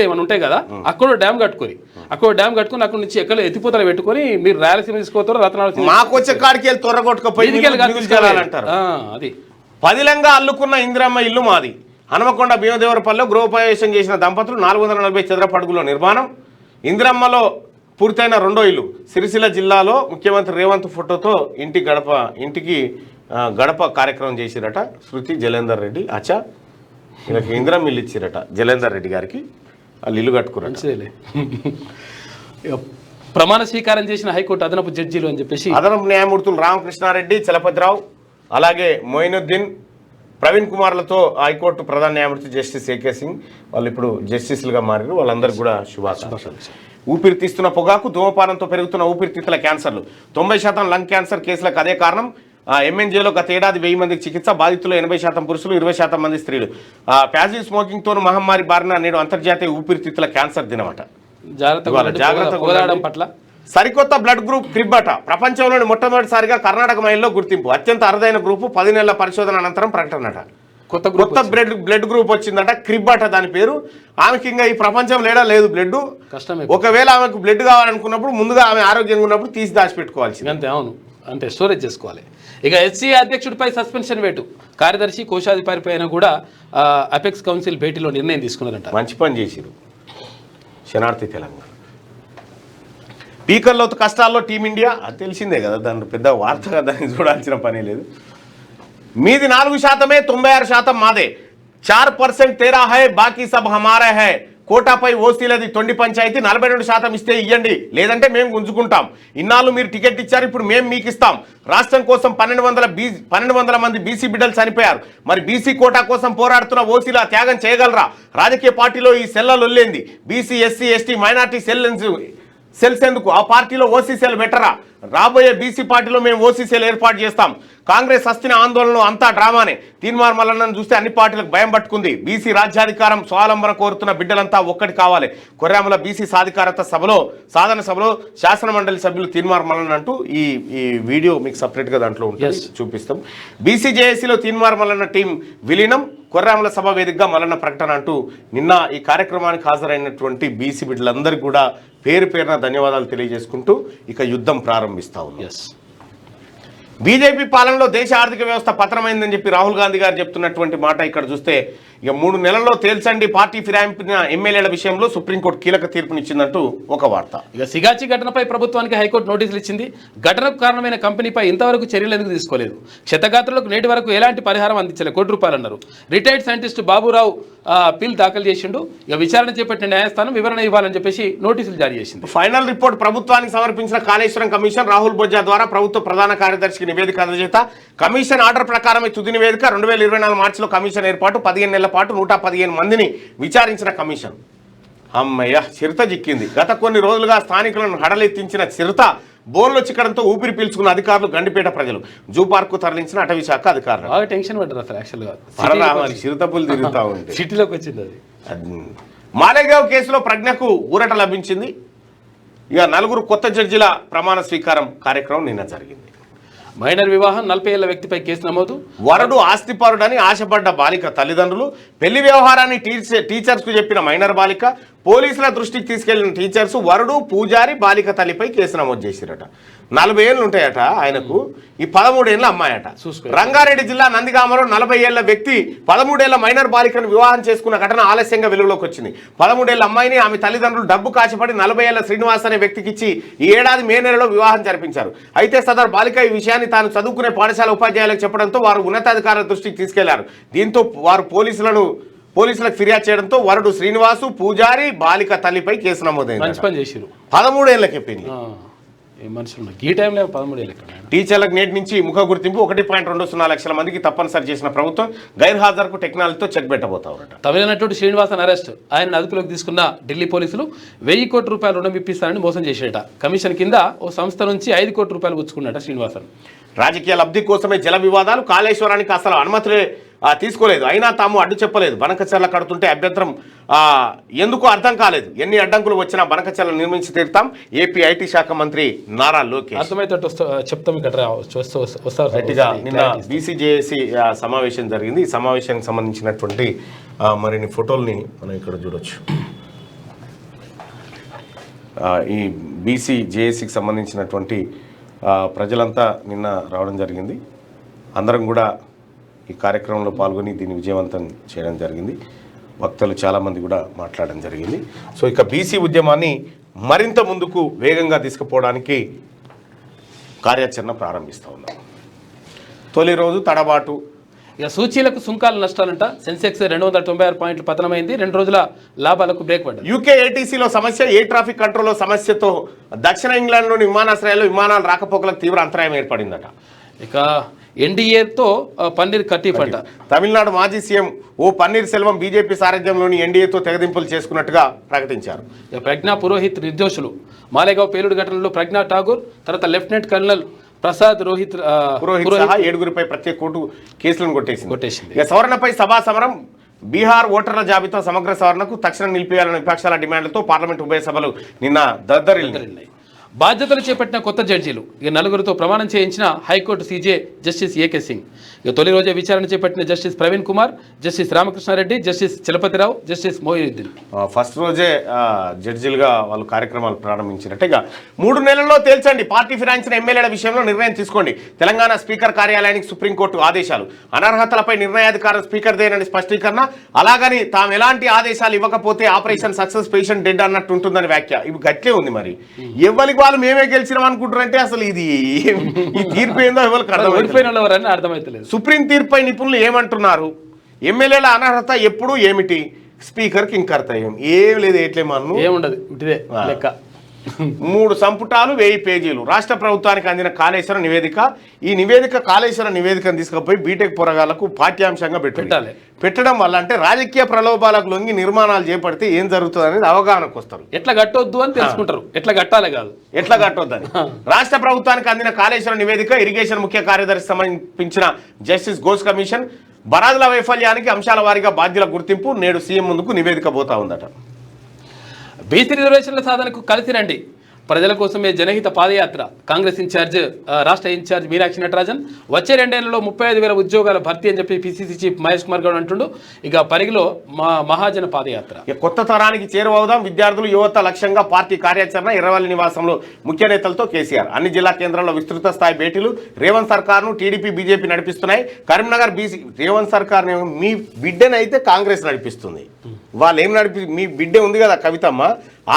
ఏమైనా ఉంటాయి కదా, అక్కడ డ్యామ్ కట్టుకొని అక్కడ నుంచి ఎక్కడ ఎత్తిపోతలు పెట్టుకొని మీరు రాయలసీమ తీసుకోతారు, రత్నాలు మాకు వచ్చే కాడికి వెళ్ళి తొర్రగొట్టుకుపోయి అది పదిలంగా అల్లుకున్న ఇందిరమ్మ ఇల్లు మాది. హనుమకొండ భీమదేవరపల్లిలో గృహప్రవేశం చేసిన దంపతులు 440 చదరపు అడుగుల నిర్మాణం. ఇందిరమ్మలో పూర్తయిన రెండో ఇల్లు. సిరిసిల్ల జిల్లాలో ముఖ్యమంత్రి రేవంత్ ఫోటోతో ఇంటికి గడప కార్యక్రమం చేసిరట శృతి జలేందర్ రెడ్డి. అచ్చా ఈయనకి ఇందిరమ్మ ఇల్లు ఇచ్చిరట జలేందర్ రెడ్డి గారికి. వాళ్ళు ఇల్లు కట్టుకున్నారు. ప్రమాణ స్వీకారం చేసిన హైకోర్టు అదనపు జడ్జీలు అని చెప్పేసి అదనపు న్యాయమూర్తులు రామకృష్ణారెడ్డి, చలపతిరావు, అలాగే మొయినుద్దీన్, ప్రవీణ్ కుమార్లతో హైకోర్టు ప్రధాన న్యాయమూర్తి జస్టిస్ ఏకే సింగ్ వాళ్ళు ఇప్పుడు జస్టిస్లుగా మారారు. వాళ్ళందరికీ కూడా శుభాకాంక్షలు. ఊపిరి తీస్తున్న పొగాకు, ధూమపానంతో పెరుగుతున్న ఊపిరితిత్తుల క్యాన్సర్లు. 90% లంగ్ క్యాన్సర్ కేసులకు అదే కారణం. ఎంఎన్జేలో గత ఏడాది 1000 మందికి చికిత్స. బాధితులు 80% పురుషులు, 20% మంది స్త్రీలు. ప్యాసివ్ స్మోకింగ్తో మహమ్మారి బారిన నేడు అంతర్జాతీయ ఊపిరితిత్తుల క్యాన్సర్ దినమట. జాగ్రత్త పట్ల సరికొత్త బ్లడ్ గ్రూప్ క్రిబ్ అట. ప్రపంచంలోని మొట్టమొదటిసారిగా కర్ణాటక మహిళలో గుర్తింపు. అత్యంత అరుదైన గ్రూపు. 10 నెలల పరిశోధన అనంతరం ప్రకటనట. కొత్త బ్లడ్ గ్రూప్ వచ్చిందట, క్రిబ్ అట దాని పేరు. ఆమెకి ఇంకా ఈ ప్రపంచం లేదు బ్లడ్. కష్టమే. ఒకవేళ ఆమెకు బ్లడ్ కావాలనుకున్నప్పుడు ముందుగా ఆమె ఆరోగ్యంగా ఉన్నప్పుడు తీసి దాచిపెట్టుకోవాల్సింది. అంతే. అవును, అంటే స్టోరేజ్ చేసుకోవాలి. ఇక ఎస్సీ అధ్యక్షుడిపై సస్పెన్షన్ వేటు. కార్యదర్శి, కోశాధికారి పైన కూడా అపెక్స్ కౌన్సిల్ భేటీలో నిర్ణయం తీసుకున్నారంట. మంచి పని చేసిరు శనార్థి తెలంగాణ. పీకర్లోతు కష్టాల్లో టీమిండియా అది తెలిసిందే కదా, దాని పెద్ద వార్తగా దాన్ని చూడాల్సిన పని లేదు. మీది 4%, 96% మాదే. 4% తేరా హై, బాకీ సబ్ హమారా హై. కోటాపై ఓసీలది తొండి పంచాయతీ. 42% ఇస్తే ఇవ్వండి, లేదంటే మేము గుంజుకుంటాం. ఇన్నాళ్ళు మీరు టికెట్ ఇచ్చారు, ఇప్పుడు మేము మీకు ఇస్తాం. రాష్ట్రం కోసం 1200 మంది బీసీ బిడ్డలు చనిపోయారు. మరి బీసీ కోటా కోసం పోరాడుతున్న ఓసీలా త్యాగం చేయగలరా? రాజకీయ పార్టీలో ఈ సెల్లలు వల్లేంది. BC, SC, ST, minority cells ఎందుకు? ఆ పార్టీలో ఓసీ సెల్ బెటరా? రాబోయే బీసీ పార్టీలో మేము ఓసీ సెల్ ఏర్పాటు చేస్తాం. కాంగ్రెస్ హస్తిన ఆందోళనలో అంతా డ్రామానే. తీన్మార్ మల్లన్నను చూస్తే అన్ని పార్టీలకు భయం పట్టుకుంది. బీసీ రాజ్యాధికారం, స్వావలంబన కోరుతున్న బిడ్డలంతా ఒక్కటి కావాలి. కొర్రాముల బీసీ సాధికారత సాధన సభలో శాసనమండలి సభ్యులు తీన్మార్ మల్లన్న అంటూ ఈ వీడియో మీకు సపరేట్గా దాంట్లో ఉంటుంది, చూపిస్తాం. బీసీ జేఏసీలో తీన్మార్ మల్లన్న టీం విలీనం. కొర్రాముల సభ వేదికగా మల్లన్న ప్రకటన అంటూ నిన్న ఈ కార్యక్రమానికి హాజరైనటువంటి బీసీ బిడ్డలందరికీ కూడా పేరున ధన్యవాదాలు తెలియజేసుకుంటూ ఇక యుద్ధం ప్రారంభిస్తా ఉన్నాం. బీజేపీ పాలనలో దేశ ఆర్థిక వ్యవస్థ పతనమైందని చెప్పి రాహుల్ గాంధీ గారు చెప్తున్నటువంటి మాట ఇక్కడ చూస్తే, ఇక 3 నెలల్లో తేల్చండి పార్టీ ఫిరాయింపిన ఎమ్మెల్యేల విషయంలో సుప్రీంకోర్టు కీలక తీర్పునిచ్చిందంటూ ఒక వార్త. ఇక సిగాచి ఘటనపై ప్రభుత్వానికి హైకోర్టు నోటీసులు ఇచ్చింది. ఘటనకు కారణమైన కంపెనీపై ఇంతవరకు చర్యలు ఎందుకు తీసుకోలేదు? క్షతగాత్రులకు నేటి వరకు ఎలాంటి పరిహారం అందించలేదు. ₹1 అన్నారు. రిటైర్డ్ సైంటిస్ట్ బాబురావు అప్పీల్ దాఖలు చేసిండు. ఇక విచారణ చేపట్టిన న్యాయస్థానం వివరణ ఇవ్వాలని చెప్పేసి నోటీసులు జారీ చేసింది. ఫైనల్ రిపోర్ట్ ప్రభుత్వానికి సమర్పించిన కాళేశ్వరం కమిషన్ రాహుల్ బొజ్జా ద్వారా ప్రభుత్వ ప్రధాన కార్యదర్శికి నివేదిక అందజేత. కమిషన్ ఆర్డర్ ప్రకారమే తుది నివేదిక. 2024 మార్చిలో కమిషన్ ఏర్పాటు. 15 నెలల పాటు 115 మందిని విచారించిన కమిషన్. అమ్మయ్య, చిరుత జిక్కింది. గత కొన్ని రోజులుగా స్థానికులను హడలెత్తించిన చిరుత బోన్లో చిక్కడంతో ఊపిరి పీల్చుకున్న అధికారులు, గండిపేట ప్రజలు. జూ పార్క్ తరలించిన అటవీ శాఖ అధికారులు. బాగా టెన్షన్ పడ్డారు అసలు. యాక్చువల్గా చిరుతపులు తిరుగుతూ ఉంటాయి. సిటీలోకి వచ్చింది అది. మాలేగావ్ కేసులో ప్రజ్ఞకు ఊరట లభించింది. ఇక 4 కొత్త జడ్జిల ప్రమాణ స్వీకారం కార్యక్రమం నిన్న జరిగింది. మైనర్ వివాహం, 40 ఏళ్ల వ్యక్తిపై కేసు నమోదు. వరుడు ఆస్తిపరుడని ఆశపడ్డ బాలిక తల్లిదండ్రులు. పెళ్లి వ్యవహారాన్ని టీచర్స్కు చెప్పిన మైనర్ బాలిక. పోలీసుల దృష్టికి తీసుకెళ్లిన టీచర్స్ వరుడు, పూజారి, బాలిక తల్లిపై కేసు నమోదు చేసిరట. 40 ఏళ్ళు ఉంటాయట ఆయనకు, ఈ 13 ఏళ్ళ అమ్మాయట. రంగారెడ్డి జిల్లా నందిగామలో 40 ఏళ్ల వ్యక్తి 13 ఏళ్ల మైనర్ బాలికను వివాహం చేసుకున్న ఘటన ఆలస్యంగా వెలుగులోకి వచ్చింది. 13 ఏళ్ల అమ్మాయిని ఆమె తల్లిదండ్రులు డబ్బు కాశపడి 40 ఏళ్ల శ్రీనివాస్ అనే వ్యక్తికి ఇచ్చి ఈ ఏడాది మే నెలలో వివాహం జరిపించారు. అయితే సదరు బాలిక ఈ విషయాన్ని తాను చదువుకునే పాఠశాల ఉపాధ్యాయులకు చెప్పడంతో వారు ఉన్నతాధికారుల దృష్టికి తీసుకెళ్లారు. దీంతో వారు పోలీసులకు ఫిర్యాదు చేయడంతో వరుడు శ్రీనివాసు, పూజారి, బాలిక తల్లిపై కేసు నమోదైంది. 13 ఏళ్లకే పెళ్లి. ఈ టైంలో 13 ఏళ్ళ టీచర్లకు నేటి నుంచి ముఖ గుర్తింపు. 1.20 లక్షల మందికి తప్పనిసరి చేసిన ప్రభుత్వం గైర్హాజరుకు టెక్నాలజీతో చెక్ పెట్టబోతారట. తమిళ నటుడు శ్రీనివాసన్ అరెస్ట్. ఆయన అదుపులోకి తీసుకున్న ఢిల్లీ పోలీసులు ₹1000 కోట్ల రుణం ఇప్పిస్తారని మోసం చేసేట. కమిషన్ కింద ఓ సంస్థ నుంచి ₹5 కోట్ల పుచ్చుకున్నట శ్రీనివాసన్. రాజకీయ లబ్ధి కోసమే జల వివాదాలు. కాళేశ్వరానికి అసలు అనుమతులే తీసుకోలేదు, అయినా తాము అడ్డు చెప్పలేదు. బనకచెర్ల కడుతుంటే అభ్యంతరం ఎందుకు అర్థం కాలేదు. ఎన్ని అడ్డంకులు వచ్చినా బనకచెర్ల నిర్మించి తీరుతాం. ఏపీ ఐటీ శాఖ మంత్రి నారా లోకేష్. అర్థమైతే చెప్తాం. నిన్న బీసీజేఏసీ సమావేశం జరిగింది. ఈ సమావేశానికి సంబంధించినటువంటి మరిన్ని ఫోటోల్ని మనం ఇక్కడ చూడొచ్చు. ఈ బీసీజేఏసీకి సంబంధించినటువంటి ప్రజలంతా నిన్న రావడం జరిగింది. అందరం కూడా ఈ కార్యక్రమంలో పాల్గొని దీన్ని విజయవంతం చేయడం జరిగింది. వక్తలు చాలామంది కూడా మాట్లాడడం జరిగింది. సో ఇక బీసీ ఉద్యమాన్ని మరింత ముందుకు వేగంగా తీసుకుపోవడానికి కార్యాచరణ ప్రారంభిస్తూ ఉన్నాం. తొలి రోజు తడబాటు. ఇక సూచీలకు సుంకాల నష్టాలంట. సెన్సెక్స్ 296 పాయింట్లు పతనమైంది. 2 రోజుల లాభాలకు బ్రేక్ పడ్డది. యూకే ఏటీసీలో సమస్య, ఎయిర్ ట్రాఫిక్ కంట్రోల్లో సమస్యతో దక్షిణ ఇంగ్లాండ్లోని విమానాశ్రయాల్లో విమానాల రాకపోకలకు తీవ్ర అంతరాయం ఏర్పడిందట. ఇక ఎన్డీఏతో పన్నీర్ కట్టిఫ్ అంట. తమిళనాడు మాజీ సీఎం ఓ పన్నీర్ సెల్వం బీజేపీ సారథ్యంలోని ఎన్డీఏతో తెగదింపులు చేసుకున్నట్టుగా ప్రకటించారు. ఇక ప్రజ్ఞా పురోహిత్ నిర్దోషులు. మాలేగావ్ పేలుడు ఘటనలో ప్రజ్ఞా ఠాగూర్, తర్వాత లెఫ్టినెంట్ కర్నల్ ప్రసాద్ పురోహిత్ సహా 7గురిపై ప్రత్యేక కోర్టు కేసులను కొట్టేసింది. ఇక సవరణపై సభా సమరం. బీహార్ ఓటర్ల జాబితా సమగ్ర సవరణకు తక్షణం నిలిపివేయాలన్న విపక్షాల డిమాండ్లతో పార్లమెంట్ ఉభయ సభలు నిన్న దద్దరిల్లినాయి. బాధ్యతలు చేపట్టిన కొత్త జడ్జీలు. ఇక 4గురితో ప్రమాణం చేయించిన high court CJ justice AK Singh. ఇక తొలి రోజే విచారణ చేపట్టిన justice Praveen Kumar, justice Ramakrishna Reddy, justice Chalapathi Rao, justice Moinuddin. First రోజే జడ్జీలుగా వాళ్ళు కార్యక్రమాలు ప్రారంభించినట్టు. ఇక 3 నెలల్లో తేల్చండి, పార్టీ ఫిరాయించిన ఎమ్మెల్యేల విషయంలో నిర్ణయం తీసుకోండి. తెలంగాణ స్పీకర్ కార్యాలయానికి సుప్రీంకోర్టు ఆదేశాలు. అనర్హతలపై నిర్ణయాధికారం స్పీకర్దేనని స్పష్టీకరణ. అలాగని తాము ఎలాంటి ఆదేశాలు ఇవ్వకపోతే ఆపరేషన్ సక్సెస్, పేషెంట్ డెడ్ అన్నట్టు ఉంటుందని వ్యాఖ్య. ఇవి గట్లే ఉంది. మరి ఎవరికి వాళ్ళు మేమే గెలిచినాం అనుకుంటారంటే అసలు ఇది ఈ తీర్పు ఏందో ఎవరికి అర్థమైతలేదు. సుప్రీం తీర్పుపై నిపుణులు ఏమంటున్నారు? ఎమ్మెల్యేల అనర్హత ఎప్పుడు, ఏమిటి? స్పీకర్కి ఇంకర్తవ్యం ఏం లేదు, ఏట్లేమన్ను ఏముండదు. లెక్క 3 సంపుటాలు 1000 పేజీలు. రాష్ట్ర ప్రభుత్వానికి అందిన కాళేశ్వర నివేదిక. ఈ నివేదిక కాళేశ్వర నివేదికను తీసుకుపోయి బీటెక్ పొరగాళ్లకు పాఠ్యాంశంగా పెట్టడం వల్ల అంటే రాజకీయ ప్రలోభాలకు లొంగి నిర్మాణాలు చేపడితే ఏం జరుగుతుంది అనేది అవగాహనకు వస్తారు. ఎట్లా కట్టొద్దు అని తెలుసుకుంటారు. ఎట్లా కట్టాలి కాదు, ఎట్లా కట్టొద్దని. రాష్ట్ర ప్రభుత్వానికి అందిన కాళేశ్వర నివేదిక ఇరిగేషన్ ముఖ్య కార్యదర్శి సమర్పించిన జస్టిస్ ఘోష్ కమిషన్. బరాదుల వైఫల్యానికి అంశాల వారీగా బాధ్యుల గుర్తింపు. నేడు సీఎం ముందుకు నివేదిక పోతా ఉందట. బీసీ రిజర్వేషన్ల సాధనకు కలిసి రండి, ప్రజల కోసమే జనహిత పాదయాత్ర. కాంగ్రెస్ రాష్ట్ర ఇన్ఛార్జ్ మీనాక్షి నటరాజన్. వచ్చే 2 ఏళ్లలో 35,000 ఉద్యోగాల భర్తీ అని చెప్పి పిసిసి చీఫ్ మహేష్ కుమార్ గౌడ్ అంటుండు. ఇక పరిగిలో మహాజన పాదయాత్ర. కొత్త తరానికి చేరువవుదాం, విద్యార్థులు యువత లక్ష్యంగా పార్టీ కార్యాచరణ. ఎర్రవల్లి నివాసంలో ముఖ్య నేతలతో కేసీఆర్. అన్ని జిల్లా కేంద్రాల్లో విస్తృత స్థాయి భేటీలు. రేవంత్ సర్కార్ను టీడీపీ బీజేపీ నడిపిస్తున్నాయి. కరీంనగర్ బీసీ రేవంత్ సర్కార్ని మీ బిడ్డనైతే కాంగ్రెస్ నడిపిస్తుంది. వాళ్ళు ఏం మీ బిడ్డే ఉంది కదా కవితమ్మ,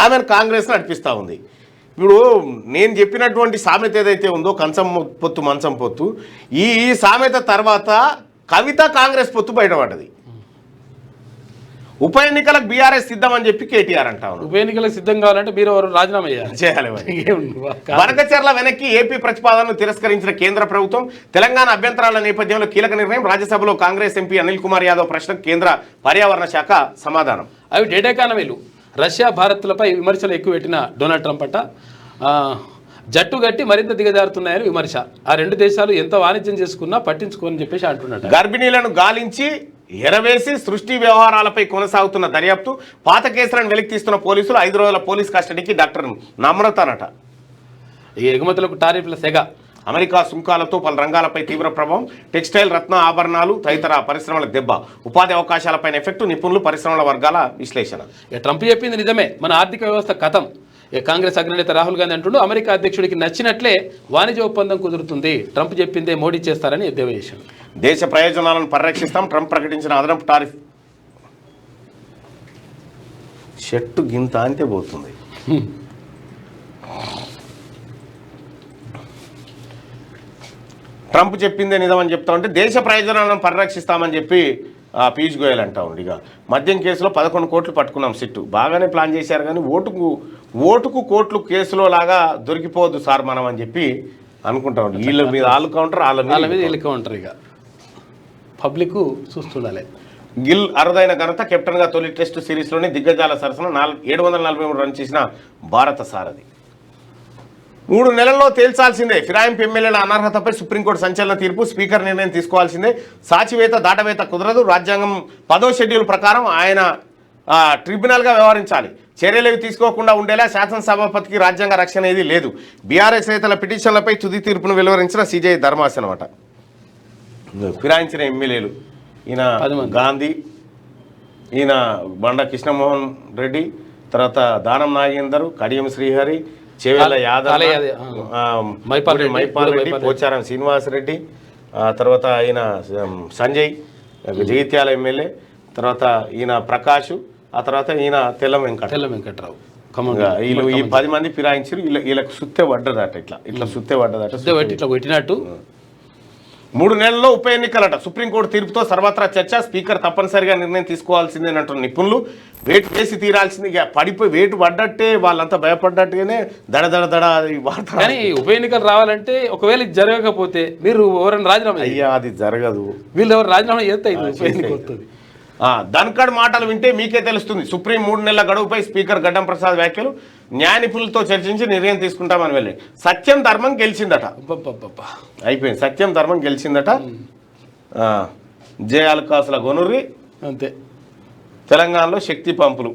ఆమెను కాంగ్రెస్ నడిపిస్తూ ఉంది. ఇప్పుడు నేను చెప్పినటువంటి సామెత ఏదైతే ఉందో, కంచం పొత్తు మంచం పొత్తు, ఈ సామెత తర్వాత కవిత కాంగ్రెస్ పొత్తు బయటపడ్డది. ఉప ఎన్నికలకు బీఆర్ఎస్ సిద్ధం అని చెప్పి కేటీఆర్ అంటా ఉన్నారు. ఉప ఎన్నికలకు సిద్ధం కావాలంటే మీరు రాజీనామా చేయాలి. వనకచర్ల వెనక్కి ఏపీ ప్రతిపాదనను తిరస్కరించిన కేంద్ర ప్రభుత్వం. తెలంగాణ అభ్యంతరాల నేపథ్యంలో కీలక నిర్ణయం. రాజ్యసభలో కాంగ్రెస్ ఎంపీ అనిల్ కుమార్ యాదవ్ ప్రశ్నకు కేంద్ర పర్యావరణ శాఖ సమాధానం. అవి డేటా ఎకానమీలు. రష్యా భారత్లపై విమర్శలు ఎక్కువ పెట్టిన డొనాల్డ్ ట్రంప్ అంట జట్టు గట్టి మరింత దిగజారుతున్నాయని విమర్శ. ఆ 2 దేశాలు ఎంత వాణిజ్యం చేసుకున్నా పట్టించుకోని చెప్పేసి అంటున్నాడు. గర్భిణీలను గాలించి ఎరవేసి సృష్టి వ్యవహారాలపై కొనసాగుతున్న దర్యాప్తు. పాత కేసులను వెలికి తీస్తున్న పోలీసులు. 5 రోజుల పోలీస్ కస్టడీకి డాక్టర్ నమ్రతనట. ఈ ఎగుమతులకు టారిఫ్ల సెగ. అమెరికా సుంకాలతో పలు రంగాలపై తీవ్ర ప్రభావం. టెక్స్టైల్, రత్న ఆభరణాలు తదితర పరిశ్రమలకు దెబ్బ. ఉపాధి అవకాశాలపైన ఎఫెక్టు. నిపుణులు, పరిశ్రమల వర్గాల విశ్లేషణ. ట్రంప్ చెప్పింది నిజమే, మన ఆర్థిక వ్యవస్థ కథం. కాంగ్రెస్ అగ్రనేత రాహుల్ గాంధీ అంటుండు అమెరికా అధ్యక్షుడికి నచ్చినట్లే వాణిజ్య ఒప్పందం కుదురుతుంది. ట్రంప్ చెప్పిందే మోడీ చేస్తారని ఎద్దేవా చేశాడు. దేశ ప్రయోజనాలను పరిరక్షిస్తాం. ట్రంప్ ప్రకటించిన అదనపు టారిఫ్. షర్టు గింత అంతే పోతుంది. ట్రంప్ చెప్పిందే నిజమని చెప్తా ఉంటే దేశ ప్రయోజనాలను పరిరక్షిస్తామని చెప్పి పీయూష్ గోయల్ అంటా ఉంది. ఇక మద్యం కేసులో 11 కోట్లు పట్టుకున్నాం సిట్టు. బాగానే ప్లాన్ చేశారు కానీ ఓటుకు కోట్లు కేసులో లాగా దొరికిపోవద్దు సార్ మనం అని చెప్పి అనుకుంటా ఉంది. వీళ్ళ మీద వాళ్ళు కౌంటర్, వాళ్ళ మీద వీళ్ళు కౌంటర్. ఇక పబ్లిక్ చూస్తుండాలి. గిల్ అరుదైన ఘనత. కెప్టెన్గా తొలి టెస్ట్ సిరీస్లోనే దిగ్గజాల సరసన 743 రన్ చేసిన భారత సారథి. 3 నెలల్లో తేల్చాల్సిందే. ఫిరాయింపు ఎమ్మెల్యేల అనర్హతపై సుప్రీంకోర్టు సంచలన తీర్పు. స్పీకర్ నిర్ణయం తీసుకోవాల్సిందే. సాచివేత దాటవేత కుదరదు. రాజ్యాంగం 10వ షెడ్యూల్ ప్రకారం ఆయన ట్రిబ్యునల్గా వ్యవహరించాలి. చర్యలేవి తీసుకోకుండా ఉండేలా శాసనసభాపతికి రాజ్యాంగ రక్షణ ఏది లేదు. బీఆర్ఎస్ నేతల పిటిషన్లపై తుది తీర్పును వెలువరించిన సిజే ధర్మాసనం అట. ఫిరాయించిన ఎమ్మెల్యేలు ఈయన గాంధీ, ఈయన బండ కృష్ణమోహన్ రెడ్డి, తర్వాత దానం నాగేందర్, కడియం శ్రీహరి, చెవేల యాదవ్, మైపాల్ రెడ్డి, పోచారం శ్రీనివాసరెడ్డి, ఆ తర్వాత ఈయన సంజయ్ జగిత్యాల ఎమ్మెల్యే, తర్వాత ఈయన ప్రకాష్, ఆ తర్వాత ఈయన తెల్ల వెంకట్రావు ఖమ్మం వీళ్ళు ఈ 10 మంది ఫిరాయించారు. వీళ్ళకి సుత్తే పడ్డదట, ఇట్లా సుత్తే పడ్డదట. ఇట్లా పెట్టినట్టు 3 నెలల్లో ఉప ఎన్నికలట. సుప్రీంకోర్టు తీర్పుతో సర్వత్రా చర్చ. స్పీకర్ తప్పనిసరిగా నిర్ణయం తీసుకోవాల్సిందేనంటున్న నిపుణులు. వేటు చేసి తీరాల్సింది. ఇక పడిపోయి వేటు పడ్డట్టే వాళ్ళంతా భయపడ్డట్టుగానే దడ ఈ వార్త. కానీ ఉప ఎన్నికలు రావాలంటే ఒకవేళ ఇది జరగకపోతే మీరు ఎవరైనా రాజీనామా అయ్యా అది జరగదు. వీళ్ళు ఎవరు రాజీనామా చేస్తే ఇది ఉప ఎన్నిక వస్తుంది. ధన్కడ్ మాటలు వింటే మీకే తెలుస్తుంది. సుప్రీం 3 నెలల గడువుపై స్పీకర్ గడ్డం ప్రసాద్ వ్యాఖ్యలు. న్యాయ నిపుణులతో చర్చించి నిర్ణయం తీసుకుంటామని వెళ్ళి సత్యం ధర్మం గెలిచిందట. అయిపోయింది, సత్యం ధర్మం గెలిచిందట. జయాలకాసుల గొనుర్రి అంతే. తెలంగాణలో శక్తి పంపులు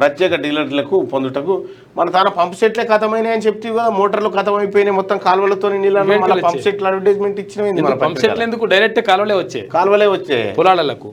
ప్రత్యేక డీలర్లకు పొందుటకు మన తాను పంప్ సెట్లే ఖతమైనాయి అని చెప్తే కదా, మోటార్లు ఖతమైపోయినాయి మొత్తం కాలువలతో నీళ్ళు. పంప్ సెట్లు అడ్వర్టైజ్మెంట్ ఇచ్చిన పంప్ సెట్లు ఎందుకు డైరెక్ట్ కాలువలే వచ్చాయి పొలాలకు.